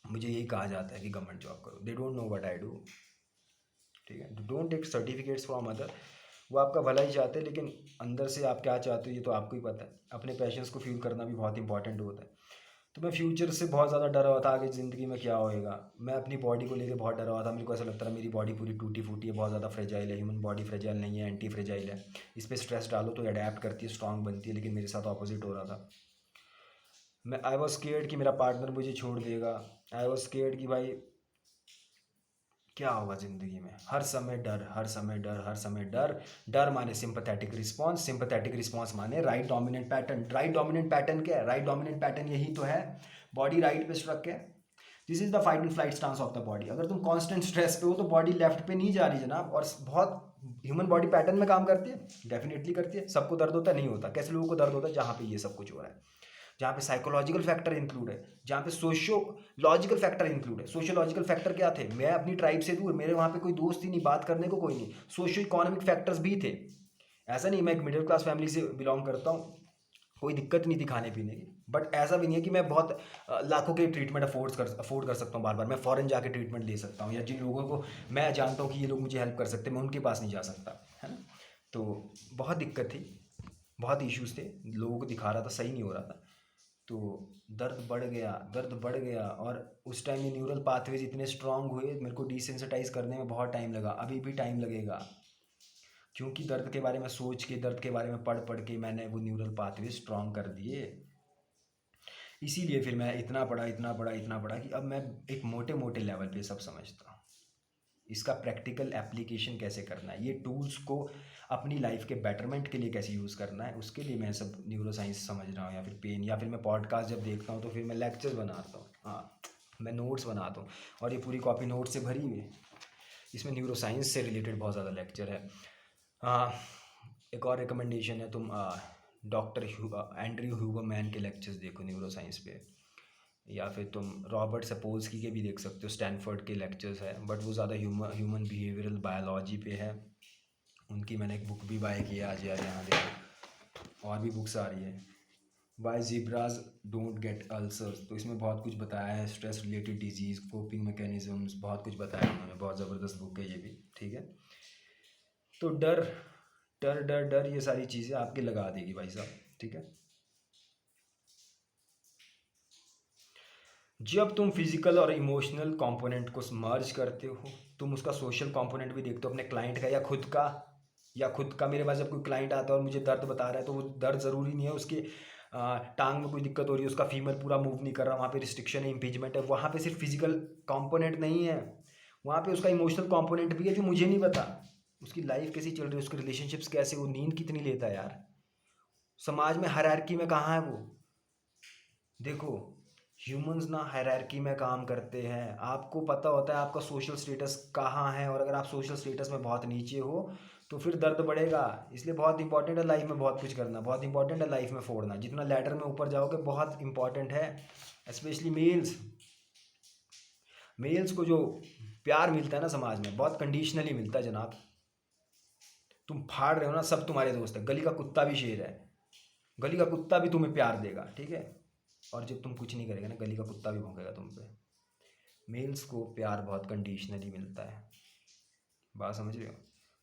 मुझे यही कहा जाता है कि गवर्नमेंट जॉब करो। They don't know what I do, ठीक है। Don't take certificates from other. वो आपका भला ही चाहते हैं, लेकिन अंदर से आप क्या चाहते हो ये तो आपको ही पता है। अपने पैशंस को फील करना भी बहुत इंपॉर्टेंट होता है। तो मैं फ्यूचर से बहुत ज़्यादा डरा हुआ था, आगे ज़िंदगी में क्या होएगा। मैं अपनी बॉडी को लेकर बहुत डरा हुआ था। मेरे को ऐसा लगता था मेरी बॉडी पूरी टूटी फूटी है, बहुत ज़्यादा फ्रेजाइल है। ह्यूमन बॉडी फ्रेजाइल नहीं है, एंटी फ्रेजाइल है। इस पर स्ट्रेस डालो तो अडेप्ट करती है, स्ट्रांग बनती है, लेकिन मेरे साथ ऑपोजिट हो रहा था। आई वॉज स्केर्ड कि मेरा पार्टनर मुझे छोड़ देगा। आई वॉज स्केर्ड कि भाई क्या होगा ज़िंदगी में। हर समय डर, हर समय डर, हर समय डर। डर माने सिंपैथेटिक रिस्पॉन्स, सिंपैथेटिक रिस्पॉन्स माने right dominant pattern. Right dominant pattern क्या है? राइट डोमिनेंट पैटर्न यही तो है, बॉडी राइट पे स्ट्रक है। This is the fight and flight stance of the body. अगर तुम कांस्टेंट स्ट्रेस पे हो तो बॉडी लेफ्ट पे नहीं जा रही जनाब। और बहुत ह्यूमन बॉडी पैटर्न में काम करती है, डेफिनेटली करती है। सबको दर्द होता है? नहीं होता। कैसे लोगों को दर्द होता है? जहाँ पे ये सब कुछ हो रहा है, जहाँ पे साइकोलॉजिकल फैक्टर इंक्लूड है, जहाँ पे सोशो लॉजिकल फैक्टर इंक्लूड है। सोशियोलॉजिकल फैक्टर क्या थे? मैं अपनी ट्राइब से दूर, मेरे वहाँ पे कोई दोस्त ही नहीं, बात करने को कोई नहीं। सोशो इकोनॉमिक फैक्टर्स भी थे। ऐसा नहीं, मैं एक मिडिल क्लास फैमिली से बिलोंग करता हूँ, कोई दिक्कत नहीं थी खाने पीने की, बट ऐसा भी नहीं है कि मैं बहुत लाखों के ट्रीटमेंट अफोर्ड कर सकता हूँ बार बार। मैं फॉरेन जाके ट्रीटमेंट ले सकता हूँ, या जिन लोगों को मैं जानता हूँ कि ये लोग मुझे हेल्प कर सकते हैं, मैं उनके पास नहीं जा सकता, है ना। तो बहुत दिक्कत थी, बहुत इश्यूज थे, लोगों को दिखा रहा था, सही नहीं हो रहा था। तो दर्द बढ़ गया, दर्द बढ़ गया। और उस टाइम ये न्यूरल पाथवेज इतने स्ट्रांग हुए, मेरे को डिसेंसिटाइज करने में बहुत टाइम लगा, अभी भी टाइम लगेगा। क्योंकि दर्द के बारे में सोच के, दर्द के बारे में पढ़ पढ़ के मैंने वो न्यूरल पाथवे स्ट्रांग कर दिए। इसीलिए फिर मैं इतना पढ़ा, इतना पढ़ा, इतना पढ़ा कि अब मैं एक मोटे मोटे लेवल पे सब समझता हूँ। इसका प्रैक्टिकल एप्लीकेशन कैसे करना है, ये टूल्स को अपनी लाइफ के बेटरमेंट के लिए कैसे यूज़ करना है, उसके लिए मैं सब न्यूरो साइंस समझ रहा हूँ। या फिर पेन, या फिर मैं पॉडकास्ट जब देखता हूँ तो फिर मैं लेक्चर्स बनाता हूँ, हाँ, मैं नोट्स बनाता हूँ। और ये पूरी कॉपी नोट से भरी हुई है। इसमें न्यूरो साइंस से रिलेटेड बहुत ज़्यादा लेक्चर है। हाँ, एक और रिकमेंडेशन है, तुम डॉक्टर एंड्रयू ह्यूबरमैन के लेक्चर्स देखो न्यूरो साइंस पे। या फिर तुम रॉबर्ट सपोल्स्की के भी देख सकते हो, स्टैनफोर्ड के लेक्चर्स है, बट वो ज़्यादा ह्यूमन बिहेवियरल बायोलॉजी पे है। उनकी मैंने एक बुक भी बाय की है आज, यार यहाँ देखो, और भी बुक्स आ रही है। वाई जीब्राज डोंट गेट अल्सर्स, तो इसमें बहुत कुछ बताया है, stress related disease, coping mechanisms, बहुत कुछ बताया है उन्होंने। बहुत ज़बरदस्त बुक है ये भी, ठीक है। तो डर डर डर डर ये सारी चीज़ें आपके लगा देगी भाई साहब, ठीक है। जब तुम फिजिकल और इमोशनल कंपोनेंट को मर्ज करते हो, तुम उसका सोशल कंपोनेंट भी देखते हो, अपने क्लाइंट का या खुद का। या खुद का, मेरे पास जब कोई क्लाइंट आता है और मुझे दर्द बता रहा है, तो वो दर्द ज़रूरी नहीं है उसके टांग में कोई दिक्कत हो रही है, उसका फीमर पूरा मूव नहीं कर रहा, वहाँ पे रिस्ट्रिक्शन है, इम्पीजमेंट है। वहाँ पे सिर्फ फिजिकल कंपोनेंट नहीं है, वहाँ पे उसका इमोशनल कंपोनेंट भी है, जो मुझे नहीं पता। उसकी लाइफ कैसी चल रही है, उसके रिलेशनशिप्स कैसे, वो नींद कितनी लेता है यार, समाज में हायरार्की में कहाँ है वो। देखो, ह्यूमंस ना हायरार्की में काम करते हैं। आपको पता होता है आपका सोशल स्टेटस कहाँ है, और अगर आप सोशल स्टेटस में बहुत नीचे हो तो फिर दर्द बढ़ेगा। इसलिए बहुत इंपॉर्टेंट है लाइफ में बहुत कुछ करना, बहुत इंपॉर्टेंट है लाइफ में फोड़ना। जितना लैडर में ऊपर जाओगे बहुत इंपॉर्टेंट है। स्पेशली मेल्स, मेल्स को जो प्यार मिलता है ना समाज में, बहुत कंडीशनली मिलता है जनाब। तुम फाड़ रहे हो ना, सब तुम्हारे दोस्त है, गली का कुत्ता भी शेर है, गली का कुत्ता भी तुम्हें प्यार देगा, ठीक है। और जब तुम कुछ नहीं करेगा ना, गली का कुत्ता भी भौंकेगा तुम पे। मेल्स को प्यार बहुत कंडीशनली मिलता है, बात समझ रहे हो।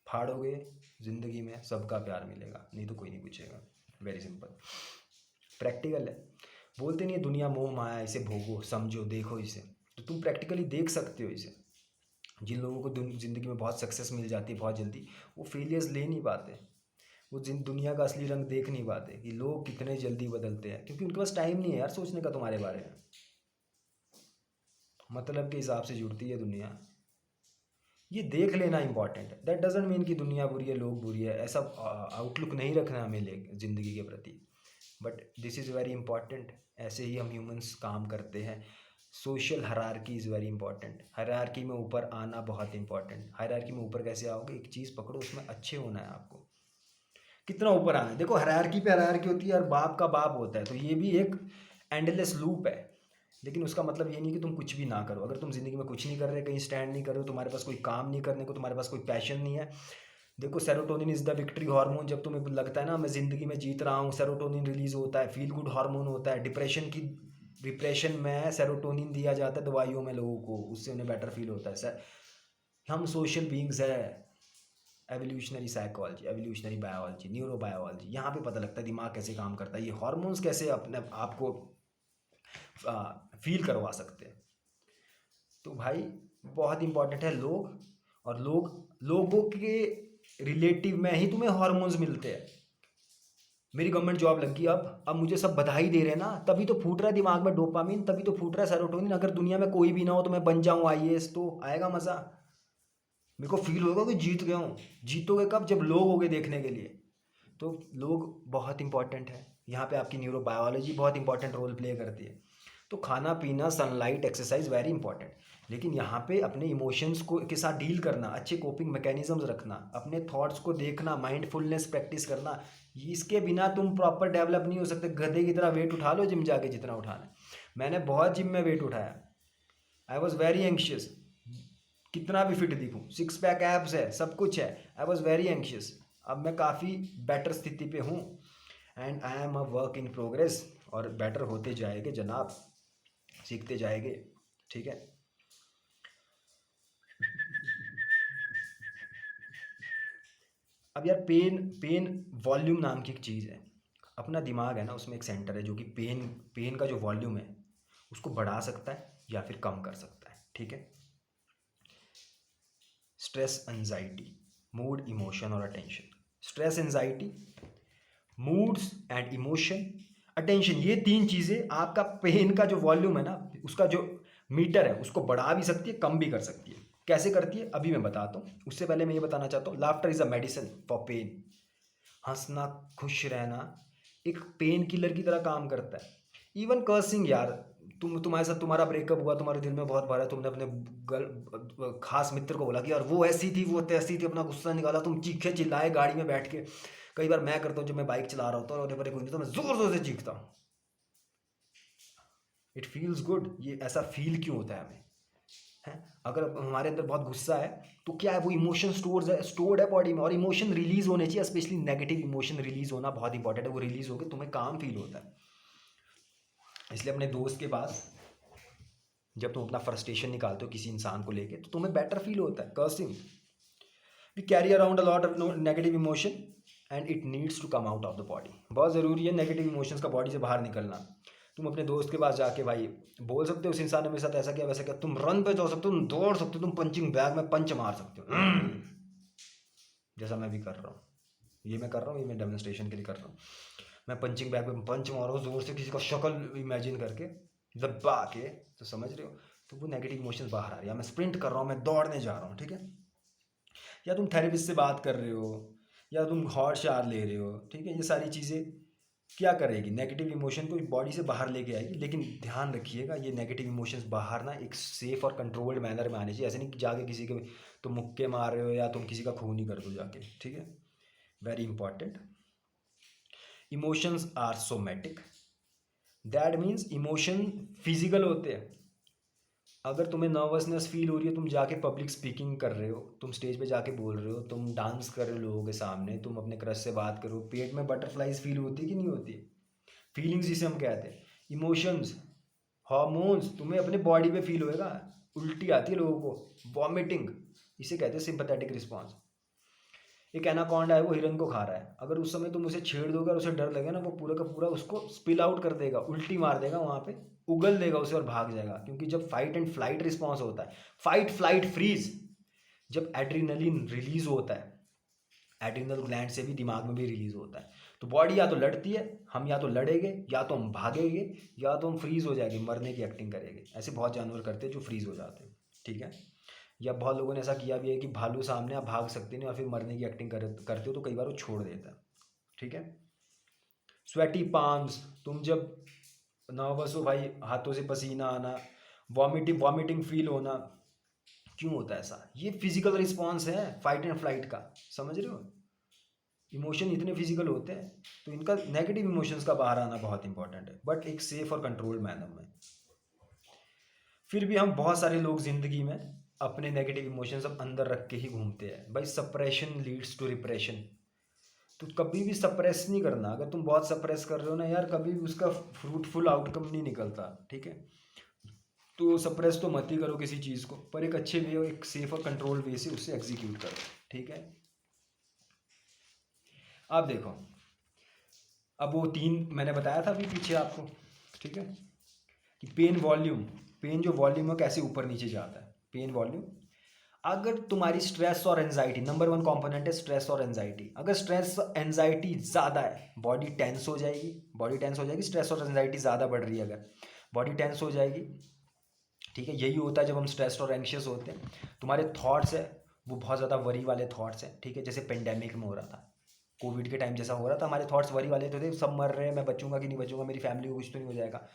फाड़ोगे ज़िंदगी में सबका प्यार मिलेगा, नहीं तो कोई नहीं पूछेगा। वेरी सिंपल, प्रैक्टिकल है। बोलते नहीं है दुनिया मोह माया, इसे भोगो, समझो, देखो इसे। तो तुम प्रैक्टिकली देख सकते हो इसे। जिन लोगों को ज़िंदगी में बहुत सक्सेस मिल जाती है बहुत जल्दी, वो फेलियर्स ले नहीं पाते, वो जिन दुनिया का असली रंग देख नहीं पाते कि लोग कितने जल्दी बदलते हैं, क्योंकि उनके पास टाइम नहीं है यार सोचने का तुम्हारे बारे में। मतलब के हिसाब से जुड़ती है दुनिया, ये देख लेना इंपॉर्टेंट है। दैट डजेंट मीन कि दुनिया बुरी है, लोग बुरी है, ऐसा आउटलुक नहीं रखना हमें ले ज़िंदगी के प्रति। But this is very important, ऐसे ही हम ह्यूमंस काम करते हैं। Social hierarchy is very important, hierarchy में ऊपर आना बहुत इंपॉर्टेंट। हायरार्की में ऊपर कैसे आओगे, एक चीज़ पकड़ो, उसमें अच्छे होना है आपको, कितना ऊपर आना है। देखो हायरार्की पे हायरार्की होती है और बाप का बाप होता है, तो ये भी एक एंडलेस लूप है। लेकिन उसका मतलब ये नहीं कि तुम कुछ भी ना करो। अगर तुम ज़िंदगी में कुछ नहीं कर रहे, कहीं स्टैंड नहीं कर रहे हो, तुम्हारे पास कोई काम नहीं करने को, तुम्हारे पास कोई पैशन नहीं है। देखो serotonin is the victory hormone. जब तुम्हें लगता है ना मैं ज़िंदगी में जीत रहा हूँ, सेरोटोनिन रिलीज़ होता है, फील गुड हार्मोन होता है। डिप्रेशन में सेरोटोनिन दिया जाता है दवाइयों में लोगों को, उससे उन्हें बेटर फील होता है। सर हम सोशल बींग्स है। Evolutionary psychology, evolutionary biology, neurobiology, यहाँ पे पता लगता है दिमाग कैसे काम करता है, ये हार्मोन्स कैसे अपने आपको फील करवा सकते हैं। तो भाई बहुत इंपॉर्टेंट है लोग, और लोगों के रिलेटिव में ही तुम्हें हार्मोन्स मिलते हैं। मेरी गवर्नमेंट जॉब लग गई, अब मुझे सब बधाई दे रहे हैं ना, तभी तो फूट रहा है दिमाग में डोपामिन, तभी तो फूट रहा है सेरोटोनिन। अगर दुनिया में कोई भी ना हो तो मैं बन जाऊं आईएएस, तो आएगा मज़ा, मेरे को फील होगा कि जीत गया हूँ। जीतोगे कब, जब लोग होगे देखने के लिए। तो लोग बहुत इंपॉर्टेंट है यहाँ पे, आपकी न्यूरोबायोलॉजी बहुत इंपॉर्टेंट रोल प्ले करती है। तो खाना पीना, सनलाइट, एक्सरसाइज वेरी इंपॉर्टेंट। लेकिन यहाँ पे अपने इमोशंस को के साथ डील करना, अच्छे कोपिंग मैकेनिज्म्स रखना, अपने थॉट्स को देखना, माइंडफुलनेस प्रैक्टिस करना, इसके बिना तुम प्रॉपर डेवलप नहीं हो सकते। गधे की तरह वेट उठा लो जिम जाके जितना उठाना है। मैंने बहुत जिम में वेट उठाया, आई वॉज वेरी एंक्शियस, कितना भी फिट दिखूँ, सिक्स पैक एब्स है, सब कुछ है, आई वॉज वेरी एंक्शियस। अब मैं काफ़ी बेटर स्थिति पे हूँ, and I am a work in progress, और बेटर होते जाएंगे जनाब, सीखते जाएंगे, ठीक है। अब यार पेन पेन वॉल्यूम नाम की एक चीज़ है। अपना दिमाग है ना, उसमें एक सेंटर है जो कि पेन पेन का जो वॉल्यूम है उसको बढ़ा सकता है या फिर कम कर सकता है, ठीक है। स्ट्रेस, एंजाइटी, मूड, इमोशन और attention. Stress, anxiety, moods and emotion, attention, ये तीन चीज़ें आपका पेन का जो वॉल्यूम है ना, उसका जो मीटर है, उसको बढ़ा भी सकती है, कम भी कर सकती है। कैसे करती है अभी मैं बताता हूँ। उससे पहले मैं ये बताना चाहता हूँ, laughter is a medicine for pain. हंसना, खुश रहना एक पेन किलर की तरह काम करता है। इवन कर्सिंग यार, तुम्हारे साथ तुम्हारा ब्रेकअप हुआ, तुम्हारे दिल में बहुत भरा, तुमने अपने खास मित्र को बोला कि यार वो ऐसी थी वो तैसी थी, अपना गुस्सा निकाला, तुम चीखे चिल्लाए गाड़ी में बैठ के। कई बार मैं करता हूँ जब मैं बाइक चला रहा होता हूँ और कोई नहीं तो मैं जोर जोर से चीखता हूँ। It feels good. ये ऐसा फील क्यों होता है हमें, है? अगर हमारे अंदर बहुत गुस्सा है तो क्या है, वो इमोशन स्टोर्ड है बॉडी में, और इमोशन रिलीज होने चाहिए, स्पेशली नेगेटिव इमोशन रिलीज होना बहुत इंपॉर्टेंट है। वो रिलीज होकर तुम्हें काम फील होता है। इसलिए अपने दोस्त के पास जब तुम अपना फ्रस्ट्रेशन निकालते हो किसी इंसान को लेके, तो तुम्हें बेटर फील होता है। Cursing, we carry around a lot of negative emotion and it needs to come out of the body. बहुत ज़रूरी है नेगेटिव इमोशंस का बॉडी से बाहर निकलना। तुम अपने दोस्त के पास जाके भाई बोल सकते हो, उस इंसान ने मेरे साथ ऐसा किया वैसा किया, तुम रन पे जा सकते हो, तुम दौड़ सकते हो, तुम पंचिंग बैग में पंच मार सकते हो, जैसा मैं भी कर रहा हूँ। ये मैं कर रहा हूँ, ये मैं डेमोन्स्ट्रेशन के लिए कर रहा हूँ। मैं पंचिंग बैग में पंच मार रहा हूँ जोर से, किसी का शक्ल इमेजिन करके दबा के, तो समझ रहे हो। तो वो नेगेटिव इमोशंस बाहर आ रही है। मैं स्प्रिंट कर रहा हूँ, मैं दौड़ने जा रहा हूँ, ठीक है। या तुम थेरेपिस्ट से बात कर रहे हो, या तुम हॉट शावर ले रहे हो, ठीक है। ये सारी चीज़ें क्या करेगी, नेगेटिव इमोशन को बॉडी से बाहर लेके आएगी। लेकिन ध्यान रखिएगा, ये नेगेटिव इमोशंस बाहर ना एक सेफ और कंट्रोल्ड मैनर में आने चाहिए। ऐसे नहीं कि जाके किसी के तुम मुक्के मार रहे हो या तुम किसी का खून ही कर दो जाके, ठीक है। Very important. Emotions are somatic, that means emotion physical होते हैं। अगर तुम्हें नर्वसनेस फील हो रही है, तुम जाके पब्लिक स्पीकिंग कर रहे हो, तुम स्टेज पे जाके बोल रहे हो, तुम डांस कर रहे हो लोगों के सामने, तुम अपने क्रश से बात करो, पेट में बटरफ्लाइज फील होती है कि नहीं होती। फीलिंग्स जिसे हम कहते हैं, इमोशंस, हार्मोन्स तुम्हें अपने बॉडी पे फील होएगा। उल्टी आती है लोगों को, वॉमिटिंग, इसे कहते हैं सिंपैथेटिक रिस्पॉन्स। एक एनाकोंडा है, वो हिरन को खा रहा है, अगर उस समय तुम उसे छेड़ दोगे और उसे डर लगे ना, वो पूरा का पूरा उसको स्पिल आउट कर देगा, उल्टी मार देगा वहाँ पे, उगल देगा उसे और भाग जाएगा। क्योंकि जब फाइट एंड फ्लाइट रिस्पॉन्स होता है, फाइट फ्लाइट फ्रीज, जब एड्रीनलिन रिलीज होता है, एड्रिनल ग्लैंड से भी दिमाग में भी रिलीज होता है, तो बॉडी या तो लड़ती है, हम या तो लड़ेंगे, या तो हम भागेंगे, या तो हम फ्रीज हो जाएंगे, मरने की एक्टिंग करेंगे। ऐसे बहुत जानवर करते हैं जो फ्रीज हो जाते हैं, ठीक है। या बहुत लोगों ने ऐसा किया भी है कि भालू सामने, आप भाग सकते नहीं और फिर मरने की एक्टिंग करते हो, तो कई बार वो छोड़ देता है, ठीक है। स्वेटी पाम्स, तुम जब नर्वस हो भाई, हाथों से पसीना आना, वॉमिटिंग वॉमिटिंग फील होना, क्यों होता है ऐसा? ये फिजिकल रिस्पॉन्स है फाइट एंड फ्लाइट का, समझ रहे हो? इमोशन इतने फिजिकल होते हैं, तो इनका नेगेटिव इमोशंस का बाहर आना बहुत इंपॉर्टेंट है, बट एक सेफ और कंट्रोल्ड मैनर में। फिर भी हम बहुत सारे लोग जिंदगी में अपने नेगेटिव इमोशंस अब अंदर रख के ही घूमते हैं भाई। सप्रेशन लीड्स टू रिप्रेशन, तो कभी भी सप्रेस नहीं करना। अगर तुम बहुत सप्रेस कर रहे हो ना यार, कभी भी उसका फ्रूटफुल आउटकम नहीं निकलता, ठीक है। तो सप्रेस तो मत ही करो किसी चीज़ को, पर एक अच्छे वे, एक सेफ और कंट्रोल वे से उससे एग्जीक्यूट करो, ठीक है। आप देखो, अब वो तीन मैंने बताया था अभी पीछे आपको, ठीक है, कि पेन वॉल्यूम, पेन जो वॉल्यूम है कैसे ऊपर नीचे जाता है, पेन वॉल्यूम। अगर तुम्हारी स्ट्रेस और एंजाइटी, नंबर वन कंपोनेंट है स्ट्रेस और एंजाइटी, अगर स्ट्रेस एंजाइटी ज़्यादा है, बॉडी टेंस हो जाएगी, बॉडी टेंस हो जाएगी। स्ट्रेस और एंजाइटी ज़्यादा बढ़ रही है अगर, बॉडी टेंस हो जाएगी, ठीक है। यही होता है जब हम स्ट्रेस्ड और एंशियस होते हैं, तुम्हारे थॉट्स है वो बहुत ज़्यादा वरी वाले थॉट्स हैं, ठीक है। जैसे पेंडेमिक में हो रहा था, कोविड के टाइम जैसा हो रहा था, हमारे थॉट्स वरी वाले थे, सब मर रहे हैं, मैं बचूंगा कि नहीं बचूंगा, मेरी फैमिली को कुछ तो नहीं हो जाएगा।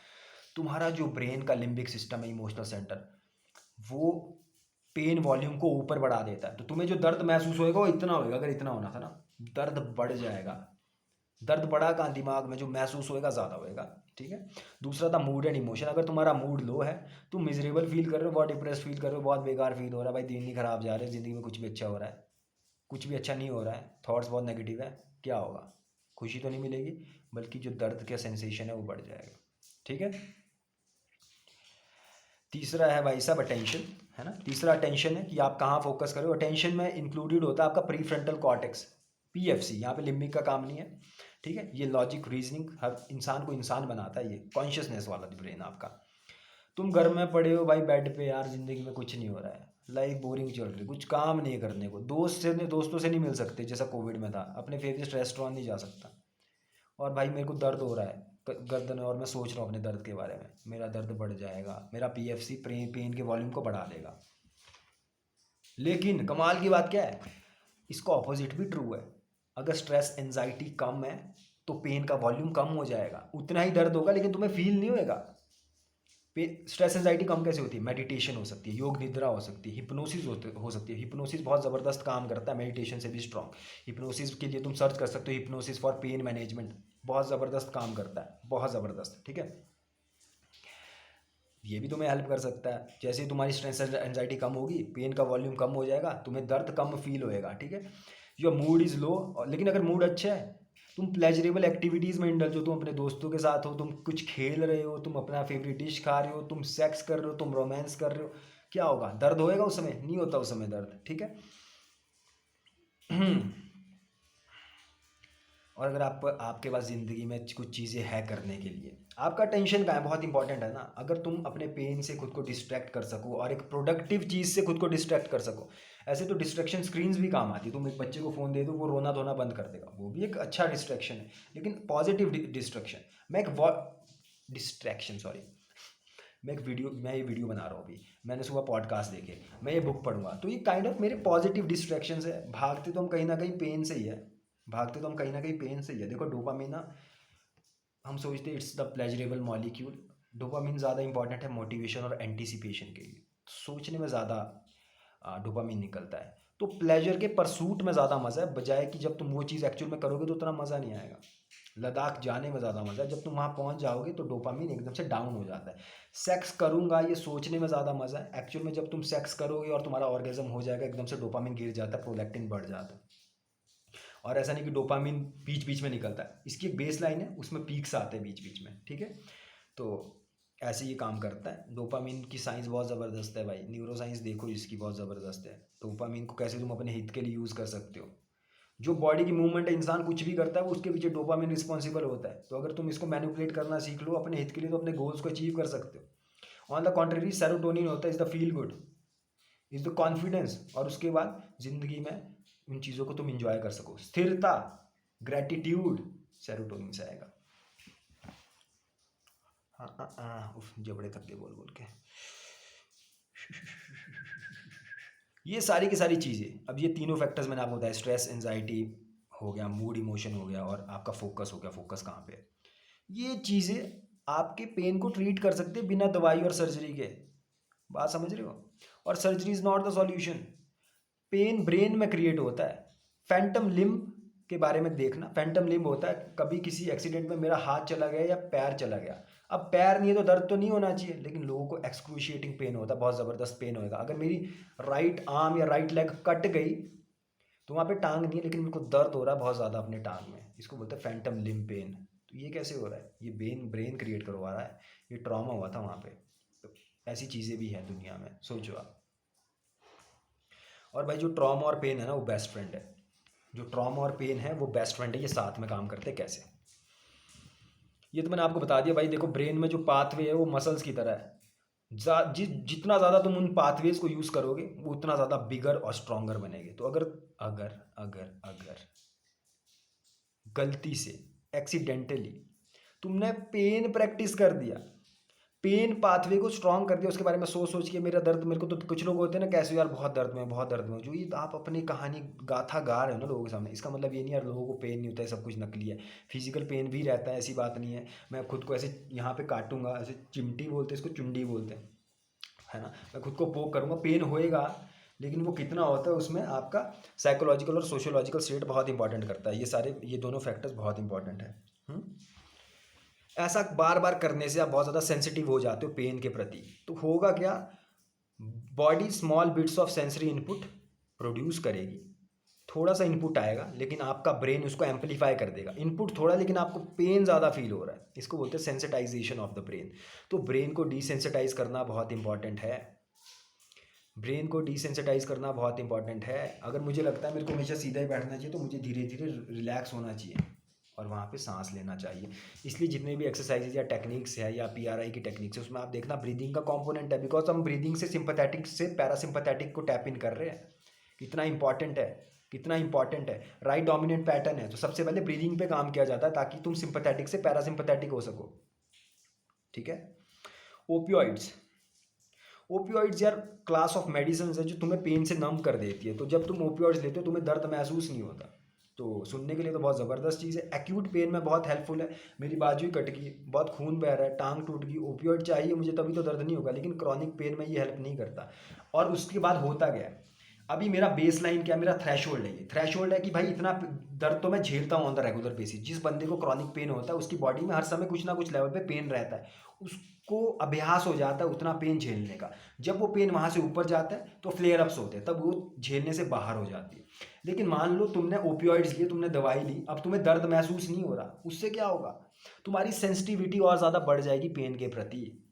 तुम्हारा जो ब्रेन का लिम्बिक सिस्टम है, इमोशनल सेंटर, वो पेन वॉल्यूम को ऊपर बढ़ा देता है। तो तुम्हें जो दर्द महसूस होएगा वो इतना होएगा, अगर इतना होना था ना, दर्द बढ़ जाएगा। दर्द बढ़ा कहाँ, दिमाग में, जो महसूस होएगा ज़्यादा होएगा, ठीक है। दूसरा था मूड एंड इमोशन, अगर तुम्हारा मूड लो है, तुम मिजरेबल फील कर रहे हो, बहुत डिप्रेस फील कर रहे हो, बहुत बेकार फील हो रहा है भाई, दिन नहीं खराब जा रहे, ज़िंदगी में कुछ भी अच्छा हो रहा है, कुछ भी अच्छा नहीं हो रहा है, थॉट्स बहुत नेगेटिव है, क्या होगा? खुशी तो नहीं मिलेगी, बल्कि जो दर्द का सेंसेशन है वो बढ़ जाएगा, ठीक है। तीसरा है भाई साहब अटेंशन, है ना। तीसरा अटेंशन है कि आप कहाँ फोकस करो। अटेंशन में इंक्लूडेड होता है आपका प्री फ्रंटल कॉर्टेक्स, पीएफसी, यहाँ पे लिम्बिक का काम नहीं है, ठीक है। ये लॉजिक रीजनिंग हर इंसान को इंसान बनाता है, ये कॉन्शियसनेस वाला ब्रेन आपका। तुम घर में पड़े हो भाई बेड पे, यार जिंदगी में कुछ नहीं हो रहा है, लाइफ बोरिंग चल रही, कुछ काम नहीं करने को, दोस्तों से नहीं मिल सकते जैसा कोविड में था, अपने फेवरेट रेस्टोरेंट नहीं जा सकता, और भाई मेरे को दर्द हो रहा है गर्दन में, और मैं सोच रहा हूँ अपने दर्द के बारे में, मेरा दर्द बढ़ जाएगा, मेरा पीएफसी पेन के वॉल्यूम को बढ़ा देगा। लेकिन कमाल की बात क्या है, इसका ऑपोजिट भी ट्रू है। अगर स्ट्रेस एंजाइटी कम है तो पेन का वॉल्यूम कम हो जाएगा, उतना ही दर्द होगा लेकिन तुम्हें फील नहीं होएगा। स्ट्रेस एंजाइटी कम कैसे होती है? मेडिटेशन हो सकती है, योग निद्रा हो सकती है, हिप्नोसिस हो सकती है। हिप्नोसिस बहुत ज़बरदस्त काम करता है, मेडिटेशन से भी स्ट्रॉन्ग। हिप्नोसिस के लिए तुम सर्च कर सकते हो, हिप्नोसिस फॉर पेन मैनेजमेंट, बहुत ज़बरदस्त काम करता है, बहुत ज़बरदस्त, ठीक है। ये भी तुम्हें हेल्प कर सकता है। जैसे ही तुम्हारी स्ट्रेस एंजाइटी कम होगी, पेन का वॉल्यूम कम हो जाएगा, तुम्हें दर्द कम फील होएगा, ठीक है। योर मूड इज़ लो, लेकिन अगर मूड अच्छा है, तुम प्लेजरेबल एक्टिविटीज़ में इंडल्ज हो, तुम अपने दोस्तों के साथ हो, तुम कुछ खेल रहे हो, तुम अपना फेवरेट डिश खा रहे हो, तुम सेक्स कर रहे हो, तुम रोमांस कर रहे हो, क्या होगा? दर्द होएगा उस समय? नहीं होता उस समय दर्द, ठीक है। और अगर आपके पास ज़िंदगी में कुछ चीज़ें है करने के लिए, आपका टेंशन का है, बहुत इंपॉर्टेंट है ना। अगर तुम अपने पेन से खुद को डिस्ट्रैक्ट कर सको और एक प्रोडक्टिव चीज़ से खुद को डिस्ट्रैक्ट कर सको, ऐसे तो डिस्ट्रैक्शन स्क्रीन्स भी काम आती है। तुम एक बच्चे को फ़ोन दे दो, वो रोना धोना बंद कर देगा, वो भी एक अच्छा डिस्ट्रैक्शन है, लेकिन पॉजिटिव डिस्ट्रैक्शन। मैं एक डिस्ट्रैक्शन, सॉरी, मैं ये वीडियो बना रहा हूँ अभी, मैंने सुबह पॉडकास्ट देखे, मैं ये बुक पढ़ूंगा, तो ये काइंड ऑफ मेरे पॉजिटिव डिस्ट्रैक्शंस है। भागते तो हम कहीं ना कहीं पेन से ही है, भागते तो हम कहीं ना कहीं पेन से ही है। देखो डोपामिन ना, हम सोचते हैं it's the pleasurable molecule, dopamine ज़्यादा इंपॉर्टेंट है मोटिवेशन और एंटिसिपेशन के लिए, सोचने में ज़्यादा डोपामिन निकलता है। तो प्लेजर के परसूट में ज़्यादा मज़ा है, बजाय कि जब तुम वो चीज़ एक्चुअल में करोगे तो उतना मज़ा नहीं आएगा। लद्दाख जाने में ज़्यादा मज़ा है, जब तुम वहाँ पहुँच जाओगे तो डोपामिन एकदम से डाउन हो जाता है। सेक्स करूँगा, ये सोचने में ज़्यादा मज़ा है, एक्चुअल में जब तुम सेक्स करोगे और तुम्हारा ऑर्गेजम हो जाएगा, एकदम से डोपामिन गिर जाता है, प्रोलैक्टिन बढ़ जाता है। और ऐसा नहीं कि डोपामिन बीच बीच में निकलता है, इसकी एक बेस लाइन है, उसमें पीक्स आते हैं बीच बीच में, ठीक है। तो ऐसे ये काम करता है। डोपामिन की साइंस बहुत ज़बरदस्त है भाई, न्यूरो साइंस देखो इसकी, बहुत ज़बरदस्त है। डोपामिन को कैसे तुम अपने हित के लिए यूज़ कर सकते हो। जो बॉडी की मूवमेंट है, इंसान कुछ भी करता है वो उसके पीछे डोपामिन रिस्पॉन्सिबल होता है। तो अगर तुम इसको मैनिपुलेट करना सीख लो अपने हित के लिए, तो अपने गोल्स को अचीव कर सकते हो। ऑन द कॉन्ट्रेरी सेरोटोनिन होता है is the feel good, is the confidence, और उसके बाद ज़िंदगी में उन चीज़ों को तुम इंजॉय कर सको। स्थिरता, ग्रेटिट्यूड, सेरोटोनिन से आएगा। हाँ हाँ हाँ, उफ जबड़े थक गए बोल बोल के। ये सारी की सारी चीज़ें, अब ये तीनों फैक्टर्स मैंने आपको बताया, स्ट्रेस, एंजाइटी हो गया, मूड इमोशन हो गया, और आपका फोकस हो गया, फोकस कहाँ पे है। ये चीज़ें आपके पेन को ट्रीट कर सकते हैं बिना दवाई और सर्जरी के। बात समझ रहे हो? और surgery is not the solution. Pain brain में क्रिएट होता है। फैंटम लिम्ब के बारे में देखना, फैंटम लिम्ब होता है कभी किसी एक्सीडेंट में मेरा हाथ चला गया या पैर चला गया, अब पैर नहीं है तो दर्द तो नहीं होना चाहिए, लेकिन लोगों को एक्सक्रूशिएटिंग पेन होता है, बहुत ज़बरदस्त पेन होएगा। अगर मेरी राइट आर्म या राइट लेग कट गई तो वहाँ पे टांग नहीं है, लेकिन मेरे को दर्द हो रहा है बहुत ज़्यादा अपने टांग में, इसको बोलते हैं फैंटम लिम्ब पेन। तो ये कैसे हो रहा है? ये ब्रेन क्रिएट करवा रहा है, ये ट्रॉमा हुआ था वहाँ पे। तो ऐसी चीज़ें भी हैं दुनिया में, सोचो आप। और भाई जो ट्रॉमा और पेन है ना, वो बेस्ट फ्रेंड है। जो ट्रॉमा और पेन है वो बेस्ट फ्रेंड है, ये साथ में काम करते हैं। कैसे? ये तो मैंने आपको बता दिया भाई। देखो, ब्रेन में जो पाथवे है वो मसल्स की तरह है। जितना ज़्यादा तुम उन पाथवेज को यूज़ करोगे वो उतना ज़्यादा बिगर और स्ट्रॉन्गर बनेंगे। तो अगर अगर अगर अगर गलती से, एक्सीडेंटली तुमने पेन प्रैक्टिस कर दिया, पेन पाथवे को स्ट्रॉन्ग कर दिया, उसके बारे में सोच सोच के मेरा दर्द, मेरे को तो कुछ लोग होते हैं ना, कैसे यार बहुत दर्द में, बहुत दर्द में, जो ये आप अपनी कहानी गाथा गा रहे हो ना लोगों के सामने, इसका मतलब ये नहीं यार लोगों को पेन नहीं होता है, सब कुछ नकली है। फिजिकल पेन भी रहता है, ऐसी बात नहीं है। मैं खुद को ऐसे यहाँ पे काटूंगा, ऐसे चिमटी बोलते हैं इसको, चुंडी बोलते हैं, है ना, मैं खुद को पोक करूँगा, पेन होएगा, लेकिन वो कितना होता है उसमें आपका साइकोलॉजिकल और सोशियोलॉजिकल स्टेट बहुत इंपॉर्टेंट करता है। ये दोनों फैक्टर्स बहुत इंपॉर्टेंट है। ऐसा बार बार करने से आप बहुत ज़्यादा सेंसिटिव हो जाते हो पेन के प्रति। तो होगा क्या, body small bits of sensory input produce करेगी, थोड़ा सा इनपुट आएगा लेकिन आपका ब्रेन उसको एम्पलीफाई कर देगा। इनपुट थोड़ा लेकिन आपको पेन ज़्यादा फील हो रहा है, इसको बोलते हैं सेंसिटाइजेशन ऑफ द ब्रेन। तो ब्रेन को डिसेंसिटाइज करना बहुत इंपॉर्टेंट है। ब्रेन को डिसेंसिटाइज करना बहुत इंपॉर्टेंट है। अगर मुझे लगता है मेरे को हमेशा सीधा ही बैठना चाहिए, तो मुझे धीरे धीरे रिलैक्स होना चाहिए और वहाँ पे सांस लेना चाहिए। इसलिए जितने भी एक्सरसाइजेज या टेक्निक्स है या पीआरआई की टेक्निक्स है, उसमें आप देखना ब्रीदिंग का कंपोनेंट है, बिकॉज हम ब्रीदिंग से सिंपैथेटिक से पैरासिम्पैथेटिक को टैप इन कर रहे हैं। कितना इंपॉर्टेंट है, कितना इंपॉर्टेंट है। राइट डोमिनेंट पैटर्न है, तो सबसे पहले ब्रीदिंग पे काम किया जाता है ताकि तुम सिंपैथेटिक से पैरासिम्पैथेटिक हो सको। ठीक है। ओपियोइड्स, ओपियोइड्स यार क्लास ऑफ मेडिसिन है जो तुम्हें पेन से नम कर देती है। तो जब तुम ओपियोइड्स लेते हो तुम्हें दर्द महसूस नहीं होता। तो सुनने के लिए तो बहुत ज़बरदस्त चीज़ है। एक्यूट पेन में बहुत हेल्पफुल है। मेरी बाजू ही कट गई, बहुत खून बह रहा है, टांग टूट गई, ओपियोइड चाहिए मुझे तभी तो दर्द नहीं होगा, लेकिन क्रॉनिक पेन में ये हेल्प नहीं करता। और उसके बाद होता गया, अभी मेरा बेस लाइन क्या, मेरा थ्रेशोल्ड है। ये थ्रेशोल्ड है कि भाई इतना दर्द तो मैं झेलता हूँ ऑन द रेगुलर बेसिस। जिस बंदे को क्रॉनिक पेन होता है उसकी बॉडी में हर समय कुछ ना कुछ लेवल पे पेन रहता है, उसको अभ्यास हो जाता है उतना पेन झेलने का। जब वो पेन वहाँ से ऊपर जाता है तो फ्लेयर अप्स होते हैं, तब वो झेलने से बाहर हो जाती है। लेकिन मान लो तुमने ओपियोइड्स लिए, तुमने दवाई ली, अब तुम्हें दर्द महसूस नहीं हो रहा, उससे क्या होगा, तुम्हारी सेंसिटिविटी और ज़्यादा बढ़ जाएगी पेन के प्रति।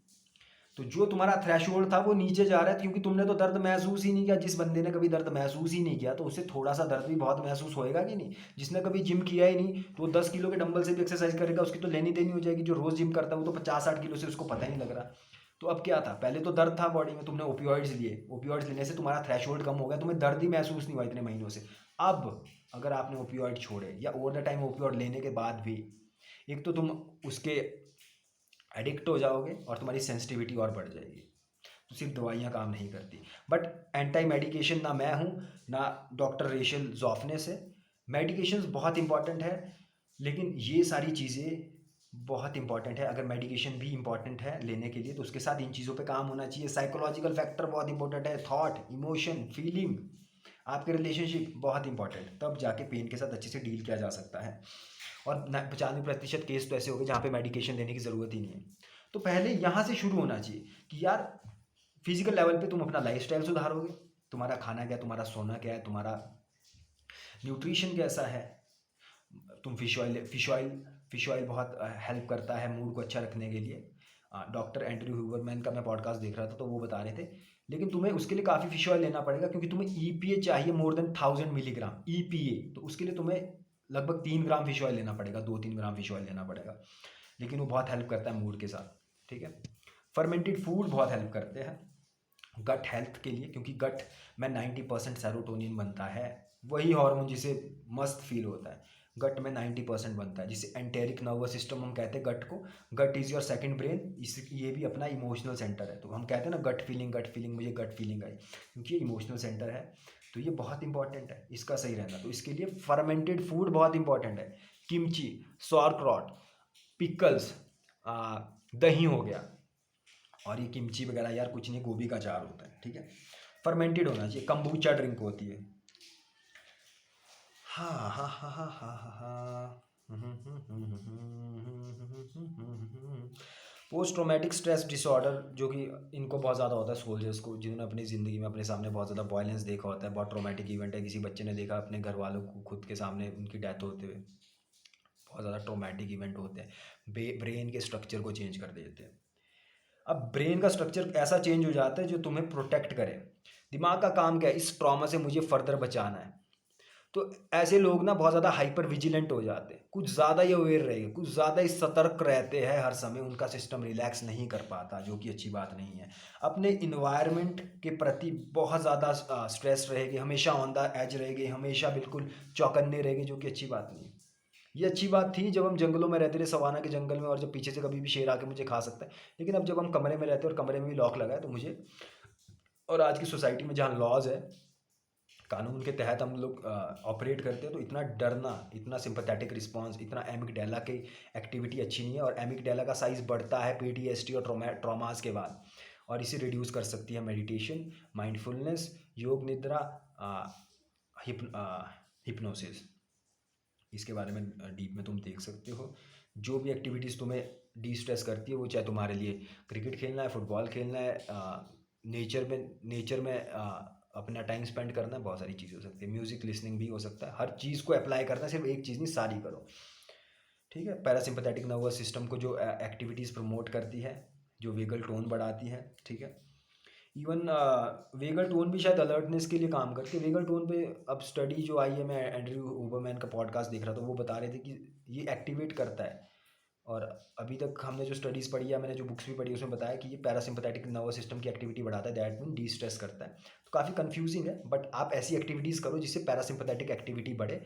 तो जो तुम्हारा थ्रेशोल्ड था वो नीचे जा रहा है क्योंकि तुमने तो दर्द महसूस ही नहीं किया। जिस बंदे ने कभी दर्द महसूस ही नहीं किया तो उसे थोड़ा सा दर्द भी बहुत महसूस होएगा कि नहीं। जिसने कभी जिम किया ही नहीं तो 10 किलो के डंबल से भी एक्सरसाइज करेगा, उसकी तो लेनी देनी हो जाएगी। जो रोज़ जिम करता है वो तो 50-60 किलो से उसको पता ही नहीं लग रहा। तो अब क्या था, पहले तो दर्द था बॉडी में, तुमने ओपियोइड्स लिए, ओपियोइड्स लेने से तुम्हारा थ्रेशोल्ड कम हो गया, तुम्हें दर्द ही महसूस नहीं हुआ इतने महीनों से। अब अगर आपने ओपियोइड छोड़े या ओवर द टाइम ओपियोइड लेने के बाद भी, एक तो तुम उसके एडिक्ट हो जाओगे और तुम्हारी सेंसिटिविटी और बढ़ जाएगी। तो सिर्फ दवाइयाँ काम नहीं करती। बट एंटी मेडिकेशन ना मैं हूँ ना डॉक्टर रेशल जोफनेस है। मेडिकेशंस बहुत इंपॉर्टेंट है, लेकिन ये सारी चीज़ें बहुत इंपॉर्टेंट है। अगर मेडिकेशन भी इंपॉर्टेंट है लेने के लिए तो उसके साथ इन चीज़ों पे काम होना चाहिए। साइकोलॉजिकल फैक्टर बहुत इंपॉर्टेंट है, थॉट, इमोशन, फीलिंग, आपके रिलेशनशिप बहुत इंपॉर्टेंट, तब जाके पेन के साथ अच्छे से डील किया जा सकता है। और 95% केस तो ऐसे हो गए जहाँ पे मेडिकेशन लेने की ज़रूरत ही नहीं है। तो पहले यहाँ से शुरू होना चाहिए कि यार फिजिकल लेवल पे तुम अपना लाइफस्टाइल सुधारोगे, तुम्हारा खाना क्या है, तुम्हारा सोना क्या है, तुम्हारा न्यूट्रिशन कैसा है। तुम फिश ऑयल बहुत हेल्प करता है मूड को अच्छा रखने के लिए। डॉक्टर एंड्रयू ह्यूबरमैन का मैं पॉडकास्ट देख रहा था तो वो बता रहे थे। लेकिन तुम्हें उसके लिए काफ़ी फिश ऑयल लेना पड़ेगा क्योंकि तुम्हें ईपीए चाहिए मोर देन 1000 मिलीग्राम ईपीए। तो उसके लिए तुम्हें लगभग 3 ग्राम फिश ऑयल लेना पड़ेगा, 2-3 ग्राम फिश ऑयल लेना पड़ेगा। लेकिन वो बहुत हेल्प करता है मूड के साथ। ठीक है। फर्मेंटेड फूड बहुत हेल्प करते हैं। गट हेल्थ के लिए, क्योंकि गट में 90% सेरोटोनिन बनता है, वही हार्मोन जिसे मस्त फील होता है, गट में 90% बनता है, जिसे एंटेरिक नर्वस सिस्टम हम कहते हैं गट को। Gut is your second brain. इस ये भी अपना इमोशनल सेंटर है। तो हम कहते हैं ना गट फीलिंग, मुझे गट फीलिंग आई, क्योंकि ये इमोशनल सेंटर है। तो ये बहुत इंपॉर्टेंट है इसका सही रहना। तो इसके लिए फर्मेंटेड फूड बहुत इंपॉर्टेंट है। किमची, सॉरक्रॉट, पिकल्स, दही हो गया, और ये किमची वगैरह यार कुछ नहीं, गोभी का अचार होता है, ठीक है। फर्मेंटेड होना चाहिए। कंबूचा ड्रिंक होती है। हाँ हाँ हाँ हाँ हाँ हाँ हाँ। पोस्ट ट्रोमेटिक स्ट्रेस डिसऑर्डर, जो कि इनको बहुत ज़्यादा होता है सोल्जर्स को, जिन्होंने अपनी ज़िंदगी में अपने सामने बहुत ज़्यादा वायलेंस देखा होता है, बहुत ट्रोमेटिक इवेंट है, किसी बच्चे ने देखा अपने घर वालों को खुद के सामने उनकी डेथ होते हुए, बहुत ज़्यादा ट्रोमेटिक इवेंट होते हैं, ब्रेन के स्ट्रक्चर को चेंज कर देते हैं। अब ब्रेन का स्ट्रक्चर ऐसा चेंज हो जाता है जो तुम्हें प्रोटेक्ट करे। दिमाग का काम क्या है, इस ट्रॉमा से मुझे फर्दर बचाना है। तो ऐसे लोग ना बहुत ज़्यादा हाइपर विजिलेंट हो जाते हैं, कुछ ज़्यादा ही अवेयर रहेंगे, कुछ ज़्यादा ही सतर्क रहते हैं हर समय, उनका सिस्टम रिलैक्स नहीं कर पाता, जो कि अच्छी बात नहीं है। अपने इन्वायरमेंट के प्रति बहुत ज़्यादा स्ट्रेस रहेगी, हमेशा ऑन द एज रहेगी, हमेशा बिल्कुल चौकन्ने रहेगी, जो कि अच्छी बात नहीं है। ये अच्छी बात थी जब हम जंगलों में रहते थे, सवाना के जंगल में, और जब पीछे से कभी भी शेर आके मुझे खा सकता है। लेकिन अब जब हम कमरे में रहते हैं और कमरे में भी लॉक लगा है, तो मुझे, और आज की सोसाइटी में जहाँ लॉज है, कानून के तहत हम लोग ऑपरेट करते हैं, तो इतना डरना, इतना सिंपैथेटिक रिस्पांस, इतना एमिगडाला की एक्टिविटी अच्छी नहीं है। और एमिगडाला का साइज़ बढ़ता है पीटीएसडी और ट्रॉमास के बाद, और इसे रिड्यूस कर सकती है मेडिटेशन, माइंडफुलनेस, योग निद्रा, हिप्नोसिस। इसके बारे में डीप में तुम देख सकते हो। जो भी एक्टिविटीज़ तुम्हें डी स्ट्रेस करती है, वो चाहे तुम्हारे लिए क्रिकेट खेलना है, फुटबॉल खेलना है, नेचर में अपना टाइम स्पेंड करना है, बहुत सारी चीज़ें हो सकती है, म्यूज़िक लिसनिंग भी हो सकता है। हर चीज़ को अप्लाई करना है, सिर्फ एक चीज़ नहीं, सारी करो, ठीक है। पैरासिम्पथेटिक नर्वस सिस्टम को जो एक्टिविटीज़ प्रमोट करती है, जो वेगल टोन बढ़ाती है, ठीक है। इवन वेगल टोन भी शायद अलर्टनेस के लिए काम करती है। वेगल टोन पे अब स्टडी जो आई है, मैं एंड्रयू ओबरमैन का पॉडकास्ट देख रहा था, वो बता रहे थे कि ये एक्टिवेट करता है। और अभी तक हमने जो स्टडीज़ पढ़ी है, मैंने जो बुक्स भी पढ़ी, उसमें बताया कि ये पैरासिम्पथेटिक नर्वस सिस्टम की एक्टिविटी बढ़ाता है, दैट मीन डी स्ट्रेस करता है। तो काफ़ी कंफ्यूजिंग है, बट आप ऐसी एक्टिविटीज़ करो जिससे पैरासिम्पथेटिक एक्टिविटी बढ़े,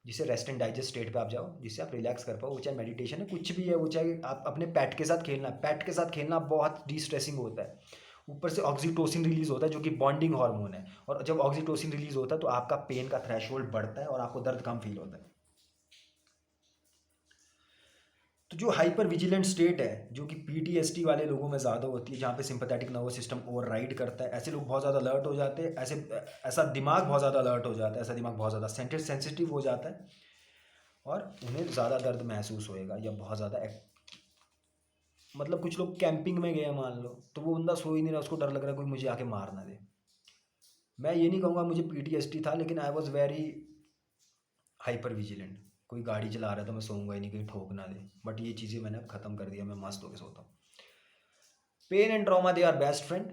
जिससे रेस्ट एंड डाइजेस्ट स्टेट पे आप जाओ, जिससे आप रिलैक्स कर पाओ। वो चाहे मेडिटेशन है, कुछ भी है, वो चाहे आप अपने पेट के साथ खेलना, पेट के साथ खेलना बहुत डी स्ट्रेसिंग होता है। ऊपर से ऑक्सीटोसिन रिलीज होता है, जो कि बॉन्डिंग हार्मोन है, और जब ऑक्सीटोसिन रिलीज होता है तो आपका पेन का थ्रेशोल्ड बढ़ता है और आपको दर्द कम फील होता है। तो जो हाइपर विजिलेंट स्टेट है, जो कि पीटीएसडी वाले लोगों में ज़्यादा होती है, जहाँ पे sympathetic nervous system over ride करता है, ऐसे लोग बहुत ज़्यादा अलर्ट हो जाते हैं, ऐसा दिमाग बहुत ज़्यादा अलर्ट हो जाता है, ऐसा दिमाग बहुत ज़्यादा सेंसिटिव हो जाता है, और उन्हें ज़्यादा दर्द महसूस होएगा, या बहुत ज़्यादा मतलब कुछ लोग कैंपिंग में गए मान लो, तो वो बंदा सो ही नहीं रहा, उसको डर लग रहा है कोई मुझे आके मार ना दे। मैं ये नहीं कहूँगा मुझे पीटीएसडी था, लेकिन I was very hyper vigilant. कोई गाड़ी चला रहा था, मैं सोऊंगा ही नहीं कहीं ठोक ना दे, बट ये चीज़ें मैंने अब ख़त्म कर दिया, मैं मस्त होकर सोता हूँ। Pain and trauma they are best friend.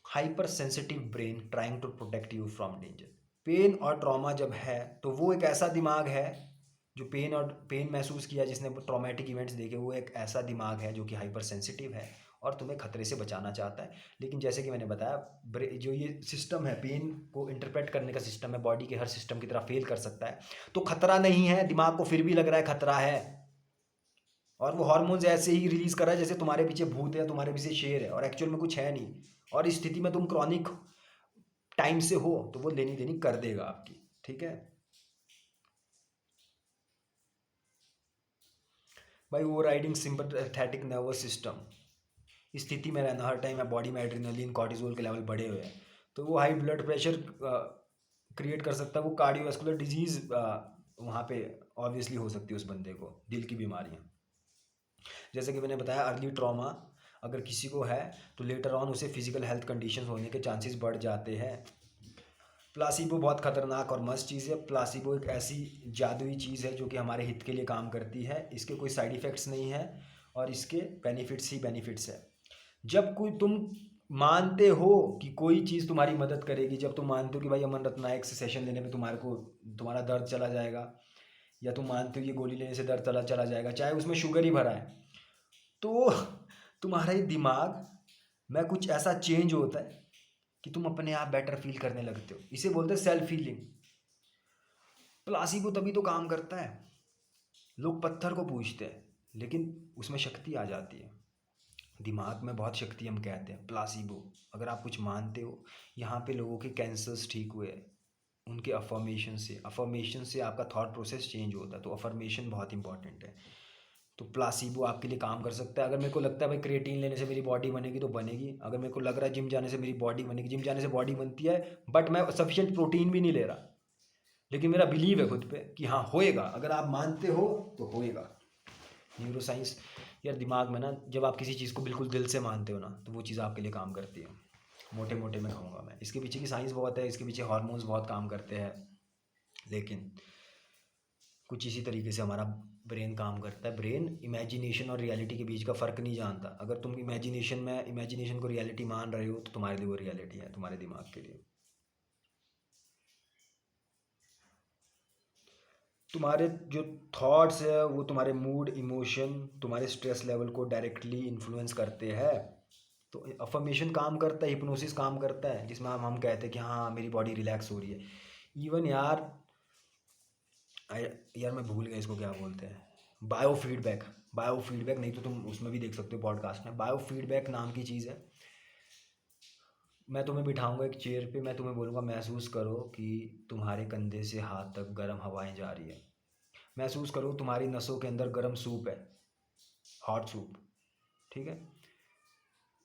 Hyper sensitive brain trying to protect you from danger. Pain और ट्रॉमा जब है, तो वो एक ऐसा दिमाग है जो पेन महसूस किया, जिसने ट्रॉमेटिक इवेंट्स देखे, वो एक ऐसा दिमाग है जो कि हाइपर सेंसिटिव है और तुम्हें खतरे से बचाना चाहता है। लेकिन जैसे कि मैंने बताया, जो ये सिस्टम है, पेन को इंटरप्रेट करने का सिस्टम है, बॉडी के हर सिस्टम की तरह फेल कर सकता है। तो खतरा नहीं है, दिमाग को फिर भी लग रहा है खतरा है, और वो हार्मोन्स ऐसे ही रिलीज कर रहा है जैसे तुम्हारे पीछे भूत है, तुम्हारे पीछे शेर है, और एक्चुअल में कुछ है नहीं। और इस स्थिति में तुम क्रॉनिक टाइम से हो, तो वो लेनी देनी कर देगा आपकी, ठीक है भाई। Over riding sympathetic nervous system स्थिति में रहना, हर टाइम बॉडी में एड्रेनलिन कॉर्टिसोल के लेवल बढ़े हुए हैं, तो वो हाई ब्लड प्रेशर क्रिएट कर सकता है, वो कार्डियोवास्कुलर डिजीज़ वहाँ पे ऑब्वियसली हो सकती है उस बंदे को, दिल की बीमारियाँ। जैसे कि मैंने बताया, अर्ली ट्रॉमा अगर किसी को है, तो लेटर ऑन उसे फिजिकल हेल्थ कंडीशन होने के चांसेस बढ़ जाते हैं। प्लासीबो बहुत खतरनाक और मस्त चीज़ है। प्लासीबो एक ऐसी जादुई चीज़ है जो कि हमारे हित के लिए काम करती है, इसके कोई साइड इफ़ेक्ट्स नहीं है, और इसके बेनिफिट्स ही बेनिफिट्स है। जब कोई तुम मानते हो कि कोई चीज़ तुम्हारी मदद करेगी, जब तुम मानते हो कि भाई अमन रत्नायक से सेशन लेने में तुम्हारा दर्द चला जाएगा, या तुम मानते हो ये गोली लेने से दर्द चला जाएगा, चाहे उसमें शुगर ही भरा है, तो तुम्हारा ये दिमाग में कुछ ऐसा चेंज होता है कि तुम अपने आप बेटर फील करने लगते हो। इसे बोलते हैं सेल्फ हीलिंग। प्लासीबो तभी तो काम करता है। लोग पत्थर को पूजते हैं लेकिन उसमें शक्ति आ जाती है, दिमाग में बहुत शक्ति, हम कहते हैं प्लासीबो। अगर आप कुछ मानते हो, यहाँ पे लोगों के कैंसर्स ठीक हुए हैं उनके अफर्मेशन से आपका थॉट प्रोसेस चेंज होता है। तो अफर्मेशन बहुत इंपॉर्टेंट है। तो प्लासीबो आपके लिए काम कर सकता है। अगर मेरे को लगता है भाई क्रिएटिन लेने से मेरी बॉडी बनेगी तो बनेगी, अगर मेरे को लग रहा है जिम जाने से मेरी बॉडी बनेगी, जिम जाने से बॉडी बनती है, बट मैं सफिशिएंट प्रोटीन भी नहीं ले रहा, लेकिन मेरा बिलीव है खुद पे कि हाँ होएगा। अगर आप मानते हो तो होएगा। न्यूरो साइंस, यार दिमाग में ना जब आप किसी चीज़ को बिल्कुल दिल से मानते हो ना तो वो चीज़ आपके लिए काम करती है। मोटे मोटे में कहूँगा मैं, इसके पीछे की साइंस बहुत है, इसके पीछे हार्मोन्स बहुत काम करते हैं, लेकिन कुछ इसी तरीके से हमारा ब्रेन काम करता है। ब्रेन इमेजिनेशन और रियलिटी के बीच का फ़र्क नहीं जानता। अगर तुम इमेजिनेशन को रियलिटी मान रहे हो तो तुम्हारे लिए वो रियलिटी है, तुम्हारे दिमाग के लिए। तुम्हारे जो थॉट्स है वो तुम्हारे मूड, इमोशन, तुम्हारे स्ट्रेस लेवल को डायरेक्टली इन्फ्लुएंस करते हैं। तो अफर्मेशन काम करता है, हिप्नोसिस काम करता है, जिसमें हम कहते हैं कि हाँ मेरी बॉडी रिलैक्स हो रही है। इवन यार यार मैं भूल गया इसको क्या बोलते हैं, बायो फीडबैक नहीं तो तुम उसमें भी देख सकते हो पॉडकास्ट में। बायो फीडबैक नाम की चीज़ है। मैं तुम्हें बिठाऊंगा एक चेयर पे, मैं तुम्हें बोलूँगा महसूस करो कि तुम्हारे कंधे से हाथ तक गर्म हवाएं जा रही है, महसूस करो तुम्हारी नसों के अंदर गर्म सूप है, हॉट सूप, ठीक है।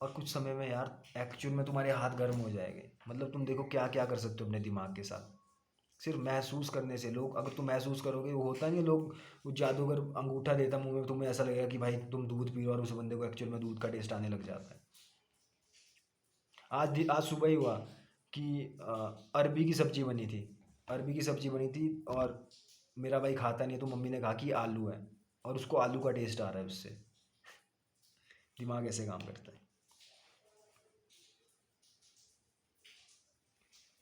और कुछ समय में यार एक्चुअल में तुम्हारे हाथ गर्म हो जाएंगे। मतलब तुम देखो क्या क्या कर सकते हो अपने दिमाग के साथ सिर्फ महसूस करने से। लोग, अगर तुम महसूस करोगे, वो होता नहीं है, लोग, वो जादूगर अंगूठा देता मुंह में, तुम्हें ऐसा लगेगा कि भाई तुम दूध पी रहे हो और उस बंदे को एक्चुअल में दूध का टेस्ट आने लग जाता है। आज सुबह ही हुआ कि अरबी की सब्जी बनी थी, और मेरा भाई खाता नहीं है, तो मम्मी ने कहा कि आलू है, और उसको आलू का टेस्ट आ रहा है उससे। दिमाग ऐसे काम करता है।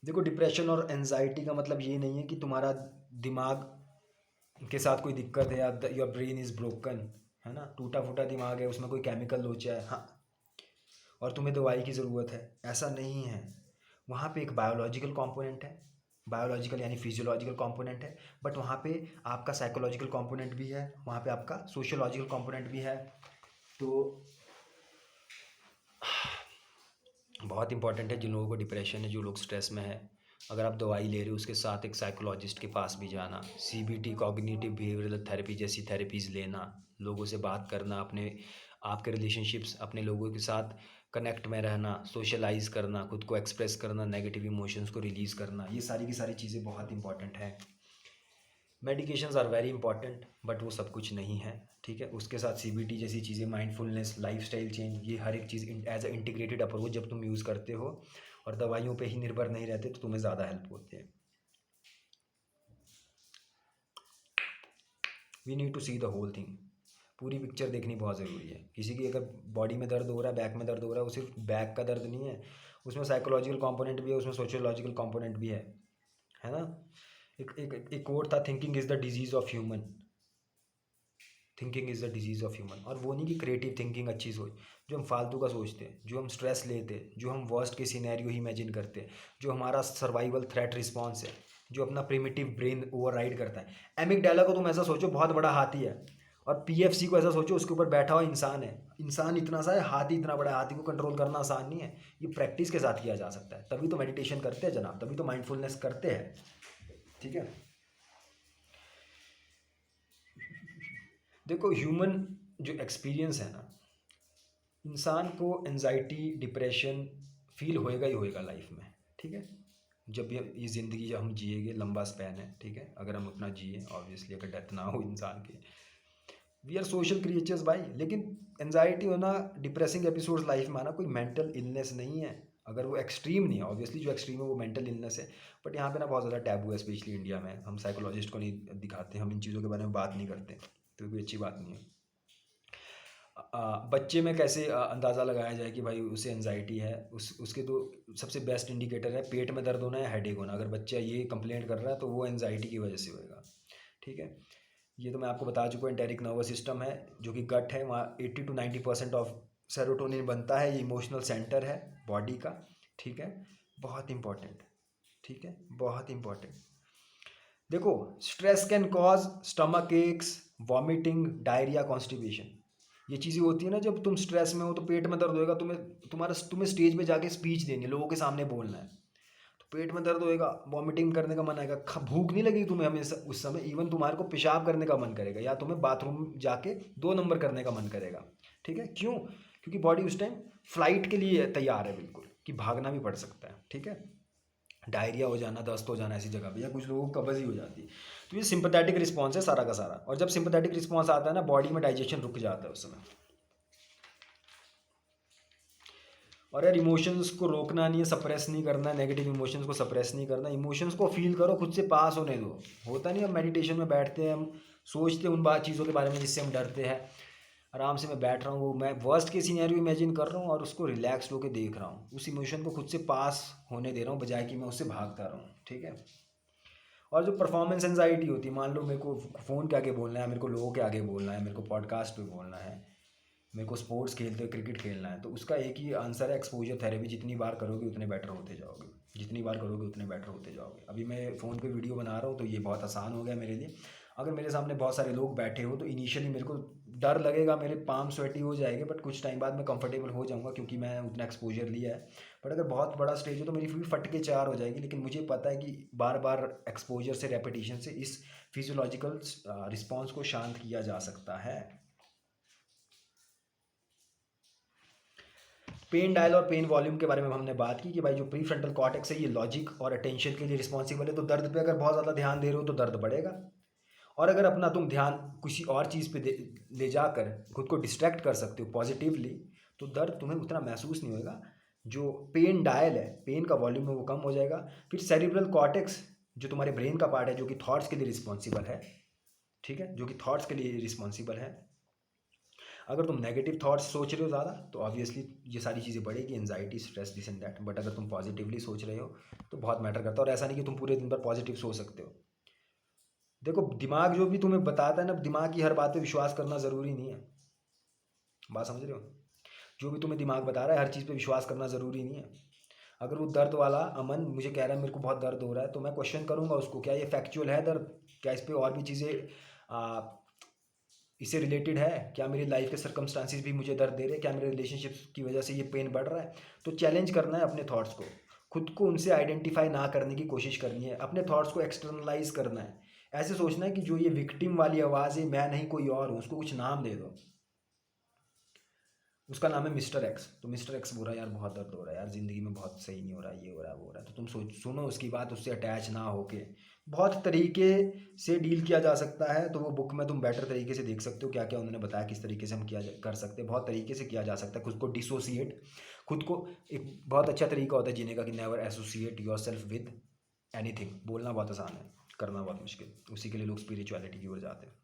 देखो डिप्रेशन और एनजाइटी का मतलब ये नहीं है कि तुम्हारा दिमाग के साथ कोई दिक्कत है या योर ब्रेन इज़ ब्रोकन, है ना, टूटा फूटा दिमाग है, उसमें कोई केमिकल लोचा है, हाँ, और तुम्हें दवाई की ज़रूरत है, ऐसा नहीं है। वहाँ पे एक बायोलॉजिकल कंपोनेंट है, बायोलॉजिकल यानी फिजियोलॉजिकल कंपोनेंट है, बट वहाँ पे आपका साइकोलॉजिकल कंपोनेंट भी है, वहाँ पे आपका सोशियोलॉजिकल कंपोनेंट भी है। तो बहुत इंपॉर्टेंट है जिन लोगों को डिप्रेशन है, जो लोग स्ट्रेस में है, अगर आप दवाई ले रहे हो उसके साथ एक साइकोलॉजिस्ट के पास भी जाना, सीबीटी, कॉग्निटिव बिहेवियरल थेरेपी जैसी थेरेपीज़ लेना, लोगों से बात करना, अपने आपके रिलेशनशिप्स, अपने लोगों के साथ कनेक्ट में रहना, सोशलाइज करना, खुद को एक्सप्रेस करना, नेगेटिव इमोशंस को रिलीज़ करना, ये सारी की सारी चीज़ें बहुत इंपॉर्टेंट हैं। Medications are very important but वो सब कुछ नहीं है, ठीक है। उसके साथ सीबीटी जैसी चीज़ें, माइंडफुलनेस, लाइफस्टाइल चेंज, ये हर एक चीज़ एज अ इंटीग्रेटेड अप्रोच जब तुम यूज़ करते हो और दवाइयों पे ही निर्भर नहीं रहते तो तुम्हें ज़्यादा हेल्प होती है। We need to see the whole thing. पूरी पिक्चर देखनी बहुत ज़रूरी है। किसी की अगर बॉडी में दर्द हो रहा है, बैक में दर्द हो रहा है, वो सिर्फ बैक का दर्द नहीं है, उसमें साइकोलॉजिकल कंपोनेंट भी है, उसमें सोशियोलॉजिकल कंपोनेंट भी है ना। एक कोट था, thinking is the disease of human, thinking is the disease of human. और वो नहीं कि क्रिएटिव थिंकिंग, अच्छी सोच, जो हम फालतू का सोचते हैं, जो हम स्ट्रेस लेते हैं, जो हम वर्स्ट के सिनेरियो ही इमेजिन करते हैं, जो हमारा सर्वाइवल थ्रेट रिस्पॉन्स है, जो अपना प्रिमिटिव ब्रेन ओवरराइड करता है। एमिगडाला को तुम ऐसा सोचो बहुत बड़ा हाथी है, और पीएफसी को ऐसा सोचो उसके ऊपर बैठा हुआ इंसान है। इंसान इतना सा है, हाथी इतना बड़ा है, हाथी को कंट्रोल करना आसान नहीं है। ये प्रैक्टिस के साथ किया जा सकता है, तभी तो मेडिटेशन करते हैं जनाब, तभी तो माइंडफुलनेस करते हैं, ठीक है। देखो ह्यूमन जो एक्सपीरियंस है ना, इंसान को एनजाइटी, डिप्रेशन फील होएगा ही होएगा लाइफ में, ठीक है। जब ये ज़िंदगी जब हम जिएंगे, लंबा स्पैन है, ठीक है, अगर हम अपना जिए, ऑब्वियसली अगर डेथ ना हो इंसान की, वी आर सोशल क्रिएचर्स भाई। लेकिन एनजाइटी होना, डिप्रेसिंग एपिसोड्स लाइफ में आना कोई मेंटल इलनेस नहीं है, अगर वो एक्सट्रीम नहीं है। ऑब्वियसली जो एक्सट्रीम है वो मेंटल इलनेस है, बट यहाँ पे ना बहुत ज़्यादा टैबू है, स्पेशली इंडिया में। हम साइकोलॉजिस्ट को नहीं दिखाते, हम इन चीज़ों के बारे में बात नहीं करते, तो कोई अच्छी बात नहीं है। बच्चे में कैसे अंदाज़ा लगाया जाए कि भाई उसे एनजाइटी है, उसके तो सबसे बेस्ट इंडिकेटर है पेट में दर्द होना या हेडेक होना। अगर बच्चा ये कंप्लेंट कर रहा है तो वो एनजाइटी की वजह से होएगा, ठीक है। ये तो मैं आपको बता चुका हूँ, एंटेरिक नर्वस सिस्टम है जो कि गट है, वहाँ 80 to 90% ऑफ सेरोटोनिन बनता है, ये इमोशनल सेंटर है बॉडी का, ठीक है, बहुत इंपॉर्टेंट, ठीक है, बहुत इंपॉर्टेंट। देखो, stress can cause stomach x, vomiting, diarrhoea, constipation. ये चीज़ें होती है ना, जब तुम स्ट्रेस में हो तो पेट में दर्द होएगा, तुम्हें स्टेज पे जाके स्पीच देनी है, लोगों के सामने बोलना है, तो पेट में दर्द होएगा, वॉमिटिंग करने का मन आएगा, भूख नहीं लगेगी तुम्हें हमेशा उस समय, इवन तुम्हारे को पेशाब करने का मन करेगा या तुम्हें बाथरूम जाके 2 नंबर करने का मन करेगा, ठीक है, क्यों? क्योंकि बॉडी उस टाइम फ्लाइट के लिए तैयार है बिल्कुल, कि भागना भी पड़ सकता है, ठीक है। डायरिया हो जाना, दस्त हो जाना ऐसी जगह पे, या कुछ लोगों को कब्ज ही हो जाती है। तो ये सिंपैथेटिक रिस्पॉन्स है सारा का सारा, और जब सिंपैथेटिक रिस्पॉन्स आता है ना, बॉडी में डाइजेशन रुक जाता है उस समय। और यार, इमोशंस को रोकना नहीं है, सप्रेस नहीं करना है, नेगेटिव इमोशंस को सप्रेस नहीं करना, इमोशंस को फील करो, खुद से पास होने दो। होता नहीं, हम मेडिटेशन में बैठते हैं, हम सोचते हैं उन बात चीज़ों के बारे में जिससे हम डरते हैं, आराम से मैं बैठ रहा हूँ, वो मैं वर्स्ट के सिनेरियो इमेजिन कर रहा हूँ और उसको रिलैक्स होकर देख रहा हूँ, उस इमोशन को खुद से पास होने दे रहा हूँ, बजाय कि मैं उससे भागता रहूँ, ठीक है। और जो परफॉर्मेंस एंजाइटी होती है, मान लो मेरे को फ़ोन के आगे बोलना है, मेरे को लोगों के आगे बोलना है, मेरे को पॉडकास्ट पे बोलना है, मेरे को स्पोर्ट्स खेलते हुए क्रिकेट खेलना है, तो उसका एक ही आंसर है, एक्सपोजर थेरेपी। जितनी बार करोगे उतने बेटर होते जाओगे, जितनी बार करोगे उतने बेटर होते जाओगे। अभी मैं फ़ोन पे वीडियो बना रहा हूँ तो ये बहुत आसान हो गया मेरे लिए। अगर मेरे सामने बहुत सारे लोग बैठे हो तो इनिशियली मेरे को डर लगेगा, मेरे पाम स्वेटी हो जाएंगे, बट कुछ टाइम बाद मैं कंफर्टेबल हो जाऊँगा क्योंकि मैं उतना एक्सपोजर लिया है। बट अगर बहुत बड़ा स्टेज हो तो मेरी भी फट के 4 हो जाएगी, लेकिन मुझे पता है कि बार बार एक्सपोजर से, रेपिटेशन से इस फिजियोलॉजिकल रिस्पॉन्स को शांत किया जा सकता है। पेन डायल और पेन वॉल्यूम के बारे में हमने बात की कि भाई जो प्री फ्रंटल कॉर्टेक्स है ये लॉजिक और अटेंशन के लिए रिस्पॉन्सिबल है, तो दर्द पे अगर बहुत ज़्यादा ध्यान दे रहे हो तो दर्द बढ़ेगा, और अगर अपना तुम ध्यान किसी और चीज़ पे ले जाकर खुद को डिस्ट्रैक्ट कर सकते हो पॉजिटिवली, तो दर्द तुम्हें उतना महसूस नहीं होगा। जो पेन डायल है, पेन का वॉल्यूम है, वो कम हो जाएगा। फिर सेरिब्रल कॉर्टेक्स जो तुम्हारे ब्रेन का पार्ट है, जो कि थॉट्स के लिए रिस्पॉन्सिबल है, ठीक है, जो कि थॉट्स के लिए रिस्पॉन्सिबल है, अगर तुम नेगेटिव थॉट्स सोच रहे हो ज़्यादा तो ऑब्वियसली ये सारी चीज़ें बढ़ेगी, anxiety, stress, this and that. But अगर तुम पॉजिटिवली सोच रहे हो तो बहुत मैटर करता है। और ऐसा नहीं कि तुम पूरे दिन भर पॉजिटिव सोच सकते हो। देखो, दिमाग जो भी तुम्हें बताता है ना, दिमाग की हर बात पे विश्वास करना ज़रूरी नहीं है। बात समझ रहे हो? जो भी तुम्हें दिमाग बता रहा है हर चीज़ पे विश्वास करना ज़रूरी नहीं है। अगर वो दर्द वाला अमन मुझे कह रहा है मेरे को बहुत दर्द हो रहा है, तो मैं क्वेश्चन करूँगा उसको, क्या ये फैक्चुअल है दर्द? क्या इस पे और भी चीज़ें इससे रिलेटेड है? क्या मेरी लाइफ के सर्कमस्टांसिस भी मुझे दर्द दे रहे हैं? क्या मेरे रिलेशनशिप की वजह से ये पेन बढ़ रहा है? तो चैलेंज करना है अपने थॉट्स को, खुद को उनसे आइडेंटिफाई ना करने की कोशिश करनी है, अपने थॉट्स को एक्सटर्नलाइज करना है। ऐसे सोचना है कि जो ये विक्टिम वाली आवाज़ है, मैं नहीं कोई और हूँ, उसको कुछ नाम दे दो। उसका नाम है मिस्टर एक्स। तो मिस्टर एक्स बोल रहा है यार बहुत दर्द हो रहा है, यार ज़िंदगी में बहुत सही नहीं हो रहा है, ये हो रहा है, वो हो रहा है। तो तुम सुनो उसकी बात, उससे अटैच ना होके बहुत तरीके से डील किया जा सकता है। तो वो बुक में तुम बेटर तरीके से देख सकते हो क्या क्या उन्होंने बताया, किस तरीके से हम कर सकते हैं। बहुत तरीके से किया जा सकता है खुद को डिसोसिएट। खुद को एक बहुत अच्छा तरीका होता है जीने का कि never associate your self with anything. बोलना बहुत आसान है, करना बहुत मुश्किल। उसी के लिए लोग स्पिरिचुअलिटी की ओर जाते हैं।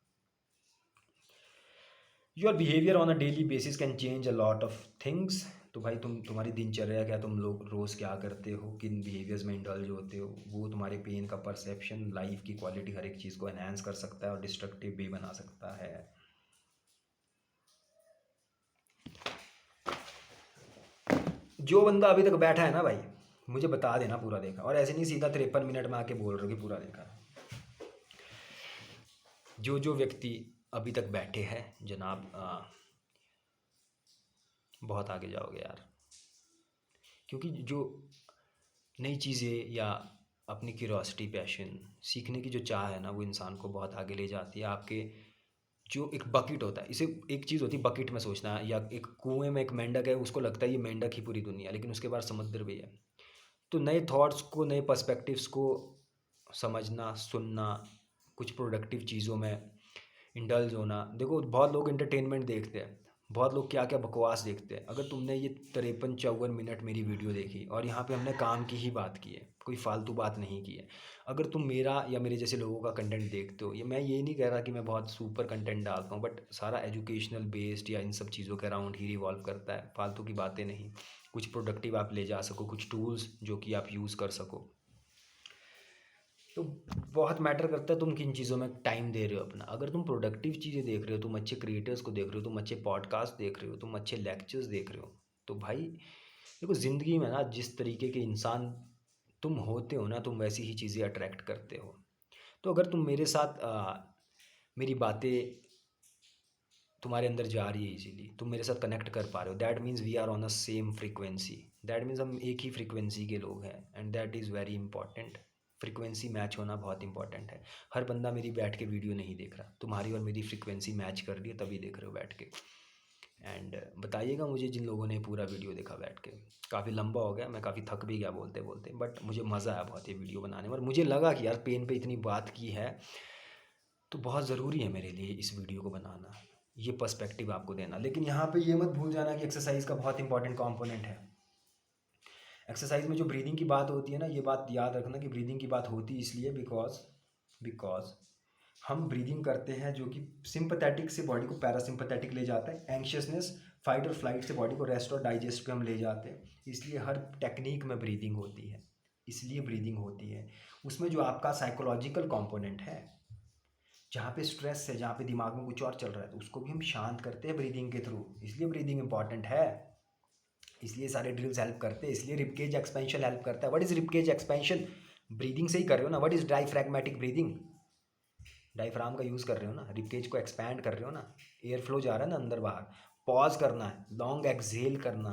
Your behaviour on a daily basis can change a lot of things. तो भाई तुम्हारी दिनचर्या क्या, तुम लोग रोज़ क्या करते हो, किन बिहेवियर्स में इंडल्ज होते हो, वो तुम्हारे पेन का परसेप्शन, लाइफ की क्वालिटी, हर एक चीज़ को एनहांस कर सकता है और डिस्ट्रक्टिव भी बना सकता है। जो बंदा अभी तक बैठा है ना भाई, मुझे बता देना पूरा देखा, और ऐसे नहीं सीधा 53 मिनट में आके बोल रहे हो कि पूरा देखा। जो जो व्यक्ति अभी तक बैठे हैं जनाब, बहुत आगे जाओगे यार। क्योंकि जो नई चीज़ें या अपनी क्यूरोसिटी, पैशन, सीखने की जो चाह है ना, वो इंसान को बहुत आगे ले जाती है। आपके जो एक बकेट होता है, इसे एक चीज़ होती है बकेट में सोचना, या एक कुएं में एक मेंढक है, उसको लगता है ये मेंढक ही पूरी दुनिया, लेकिन उसके बाद समुद्र भी है। तो नए थॉट्स को, नए पर्सपेक्टिव्स को समझना, सुनना, कुछ प्रोडक्टिव चीज़ों में इंडल्ज होना। देखो, बहुत लोग एंटरटेनमेंट देखते हैं, बहुत लोग क्या क्या बकवास देखते हैं। अगर तुमने ये 53-54 मिनट मेरी वीडियो देखी और यहाँ पे हमने काम की ही बात की है, कोई फालतू बात नहीं की है। अगर तुम मेरा या मेरे जैसे लोगों का कंटेंट देखते हो, ये मैं ये नहीं कह रहा कि मैं बहुत सुपर कंटेंट डालता हूँ, बट सारा एजुकेशनल बेस्ड या इन सब चीज़ों के अराउंड ही रिवॉल्व करता है, फालतू की बातें नहीं। कुछ प्रोडक्टिव आप ले जा सको, कुछ टूल्स जो कि आप यूज़ कर सको। तो बहुत मैटर करता है तुम किन चीज़ों में टाइम दे रहे हो अपना। अगर तुम प्रोडक्टिव चीज़ें देख रहे हो, तुम अच्छे क्रिएटर्स को देख रहे हो, तुम अच्छे पॉडकास्ट देख रहे हो, तुम अच्छे लेक्चर्स देख रहे हो, तो भाई देखो ज़िंदगी में ना जिस तरीके के इंसान तुम होते हो ना, तुम वैसी ही चीज़ें अट्रैक्ट करते हो। तो अगर तुम मेरे साथ मेरी बातें तुम्हारे अंदर जा रही है, इजीली तुम मेरे साथ कनेक्ट कर पा रहे हो, that means we are on a same frequency. That means हम एक ही फ्रीक्वेंसी के लोग हैं, and that is very important. Frequency match होना बहुत इंपॉर्टेंट है। हर बंदा मेरी बैठ के वीडियो नहीं देख रहा, तुम्हारी और मेरी फ्रीक्वेंसी मैच कर रही है तभी देख रहे हो बैठ के। एंड बताइएगा मुझे जिन लोगों ने पूरा वीडियो देखा बैठ के। काफ़ी लंबा हो गया, मैं काफ़ी थक भी गया बोलते बोलते, बट मुझे मज़ा आया बहुत ये वीडियो बनाने में, और मुझे लगा कि यार पेन पे इतनी बात की है तो बहुत ज़रूरी है मेरे लिए इस वीडियो को बनाना, ये पर्सपेक्टिव आपको देना। लेकिन यहाँ पे ये मत भूल जाना कि एक्सरसाइज का बहुत इंपॉर्टेंट कंपोनेंट है। एक्सरसाइज में जो ब्रीदिंग की बात होती है ना, ये बात याद रखना कि ब्रीदिंग की बात होती इसलिए बिकॉज हम ब्रीदिंग करते हैं जो कि सिंपैथेटिक से बॉडी को पैरासिम्पैथेटिक ले जाता है, एंशियसनेस फाइट और फ्लाइट से बॉडी को रेस्ट और डाइजेस्ट पे हम ले जाते हैं। इसलिए हर टेक्निक में ब्रीदिंग होती है, इसलिए ब्रीदिंग होती है। उसमें जो आपका साइकोलॉजिकल कंपोनेंट है, जहाँ पे स्ट्रेस है, जहाँ पे दिमाग में कुछ और चल रहा है, तो उसको भी हम शांत करते हैं ब्रीदिंग के थ्रू। इसलिए ब्रीदिंग इंपॉर्टेंट है, इसलिए सारे ड्रिल्स हेल्प करते हैं, इसलिए रिपकेज एक्सपेंशन हेल्प करता है। What is ribcage expansion? Breathing से ही कर रहे हो ना। What is diaphragmatic breathing? Diaphragm का यूज़ कर रहे हो ना, रिपकेज को एक्सपैंड कर रहे हो ना, एयर फ्लो जा रहा है ना अंदर बाहर। पॉज करना है, लॉन्ग एक्सहेल करना।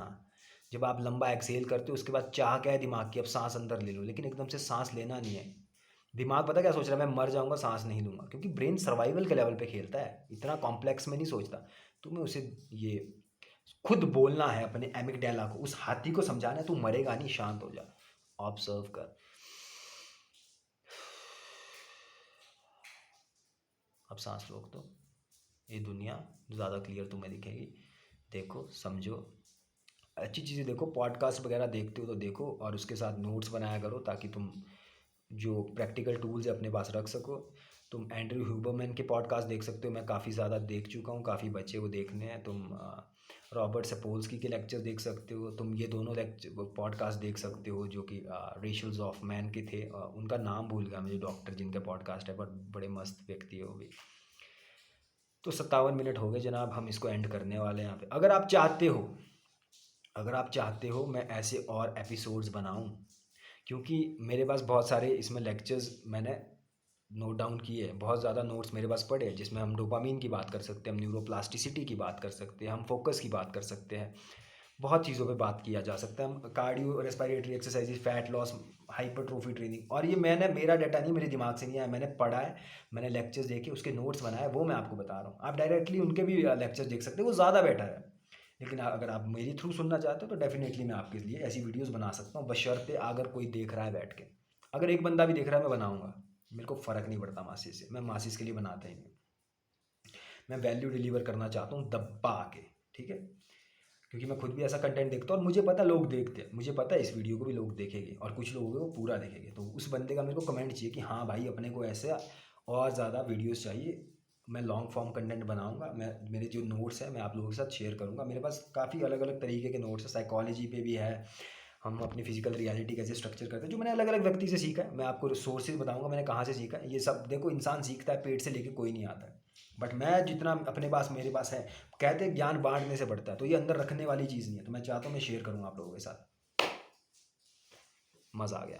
जब आप लंबा एक्सहेल करते हो उसके बाद चाह क्या है दिमाग की, अब सांस अंदर ले लो, लेकिन एकदम से सांस लेना नहीं है। दिमाग पता क्या सोच रहा है, मैं मर जाऊंगा सांस नहीं लूंगा, क्योंकि ब्रेन सर्वाइवल के लेवल पे खेलता है, इतना कॉम्प्लेक्स में नहीं सोचता। तुम्हें उसे ये खुद बोलना है अपने एमिगडाला को, उस हाथी को समझाना है तू मरेगा नहीं, शांत हो जा, ऑब्जर्व कर। अब सांस रोक दो, ये दुनिया ज़्यादा क्लियर तुम्हें दिखेगी। देखो, समझो, अच्छी चीज़ें देखो, पॉडकास्ट वगैरह देखते हो तो देखो, और उसके साथ नोट्स बनाया करो ताकि तुम जो प्रैक्टिकल टूल्स है अपने पास रख सको। तुम एंड्रयू ह्यूबरमैन के पॉडकास्ट देख सकते हो, मैं काफ़ी ज़्यादा देख चुका हूँ, काफ़ी बच्चे वो देखने हैं। तुम रॉबर्ट सपोल्स्की के लेक्चर देख सकते हो, तुम ये दोनों पॉडकास्ट देख सकते हो जो कि रेशल्स ऑफ मैन के थे। उनका नाम भूल गया मुझे, डॉक्टर जिनका पॉडकास्ट है, पर बड़े मस्त व्यक्ति है वो भी। तो 57 मिनट हो गए जनाब, हम इसको एंड करने वाले हैं यहाँ पे। अगर आप चाहते हो मैं ऐसे और एपिसोड्स बनाऊं, क्योंकि मेरे पास बहुत सारे इसमें लेक्चर्स मैंने नोट डाउन किए हैं, बहुत ज़्यादा नोट्स मेरे पास पड़े हैं, जिसमें हम डोपामीन की बात कर सकते हैं, हम न्यूरोप्लास्टिसिटी की बात कर सकते हैं, हम फोकस की बात कर सकते हैं, बहुत चीज़ों पे बात किया जा सकता है। हम cardio respiratory exercise, fat loss, hypertrophy training, और ये मेरा डाटा नहीं, मेरे दिमाग से नहीं आया, मैंने पढ़ा है, मैंने लेक्चर्स देखे, उसके नोट्स बनाए, वो मैं आपको बता रहा हूँ। आप डायरेक्टली उनके भी लेक्चर्स देख सकते हो, वो ज़्यादा बेटर है। लेकिन अगर आप मेरी थ्रू सुनना चाहते हो तो डेफिनेटली मैं आपके लिए ऐसी वीडियोस बना सकता हूँ, बशर्ते अगर कोई देख रहा है बैठ के। अगर एक बंदा भी देख रहा है मैं बनाऊंगा, मेरे को फ़र्क नहीं पड़ता मासिस से, मैं मासिस के लिए बनाता ही नहीं। मैं वैल्यू डिलीवर करना चाहता हूँ दब्बा के, ठीक है, क्योंकि मैं खुद भी ऐसा कंटेंट देखता हूँ और मुझे पता लोग देखते हैं, मुझे पता है इस वीडियो को भी लोग देखेंगे और कुछ लोग वो पूरा देखेंगे। तो उस बंदे का मेरे को कमेंट चाहिए कि हाँ भाई अपने को ऐसे और ज़्यादा वीडियोस चाहिए, मैं लॉन्ग फॉर्म कंटेंट बनाऊंगा। मैं मेरे जो नोट्स हैं मैं आप लोगों के साथ शेयर करूंगा। मेरे पास काफ़ी अलग अलग तरीके के नोट्स हैं, साइकोलॉजी पे भी है, हम अपनी फिजिकल रियलिटी कैसे स्ट्रक्चर करते हैं, जो मैंने अलग अलग व्यक्ति से सीखा है। मैं आपको सोर्सेज बताऊंगा मैंने कहाँ से सीखा है। ये सब देखो, इंसान सीखता है, पेट से लेके कोई नहीं आता है, बट मैं जितना अपने पास मेरे पास है, कहते हैं ज्ञान बांटने से बढ़ता है, तो ये अंदर रखने वाली चीज़ नहीं है। तो मैं चाहता हूँ मैं शेयर करूँगा आप लोगों के साथ। मज़ा आ गया।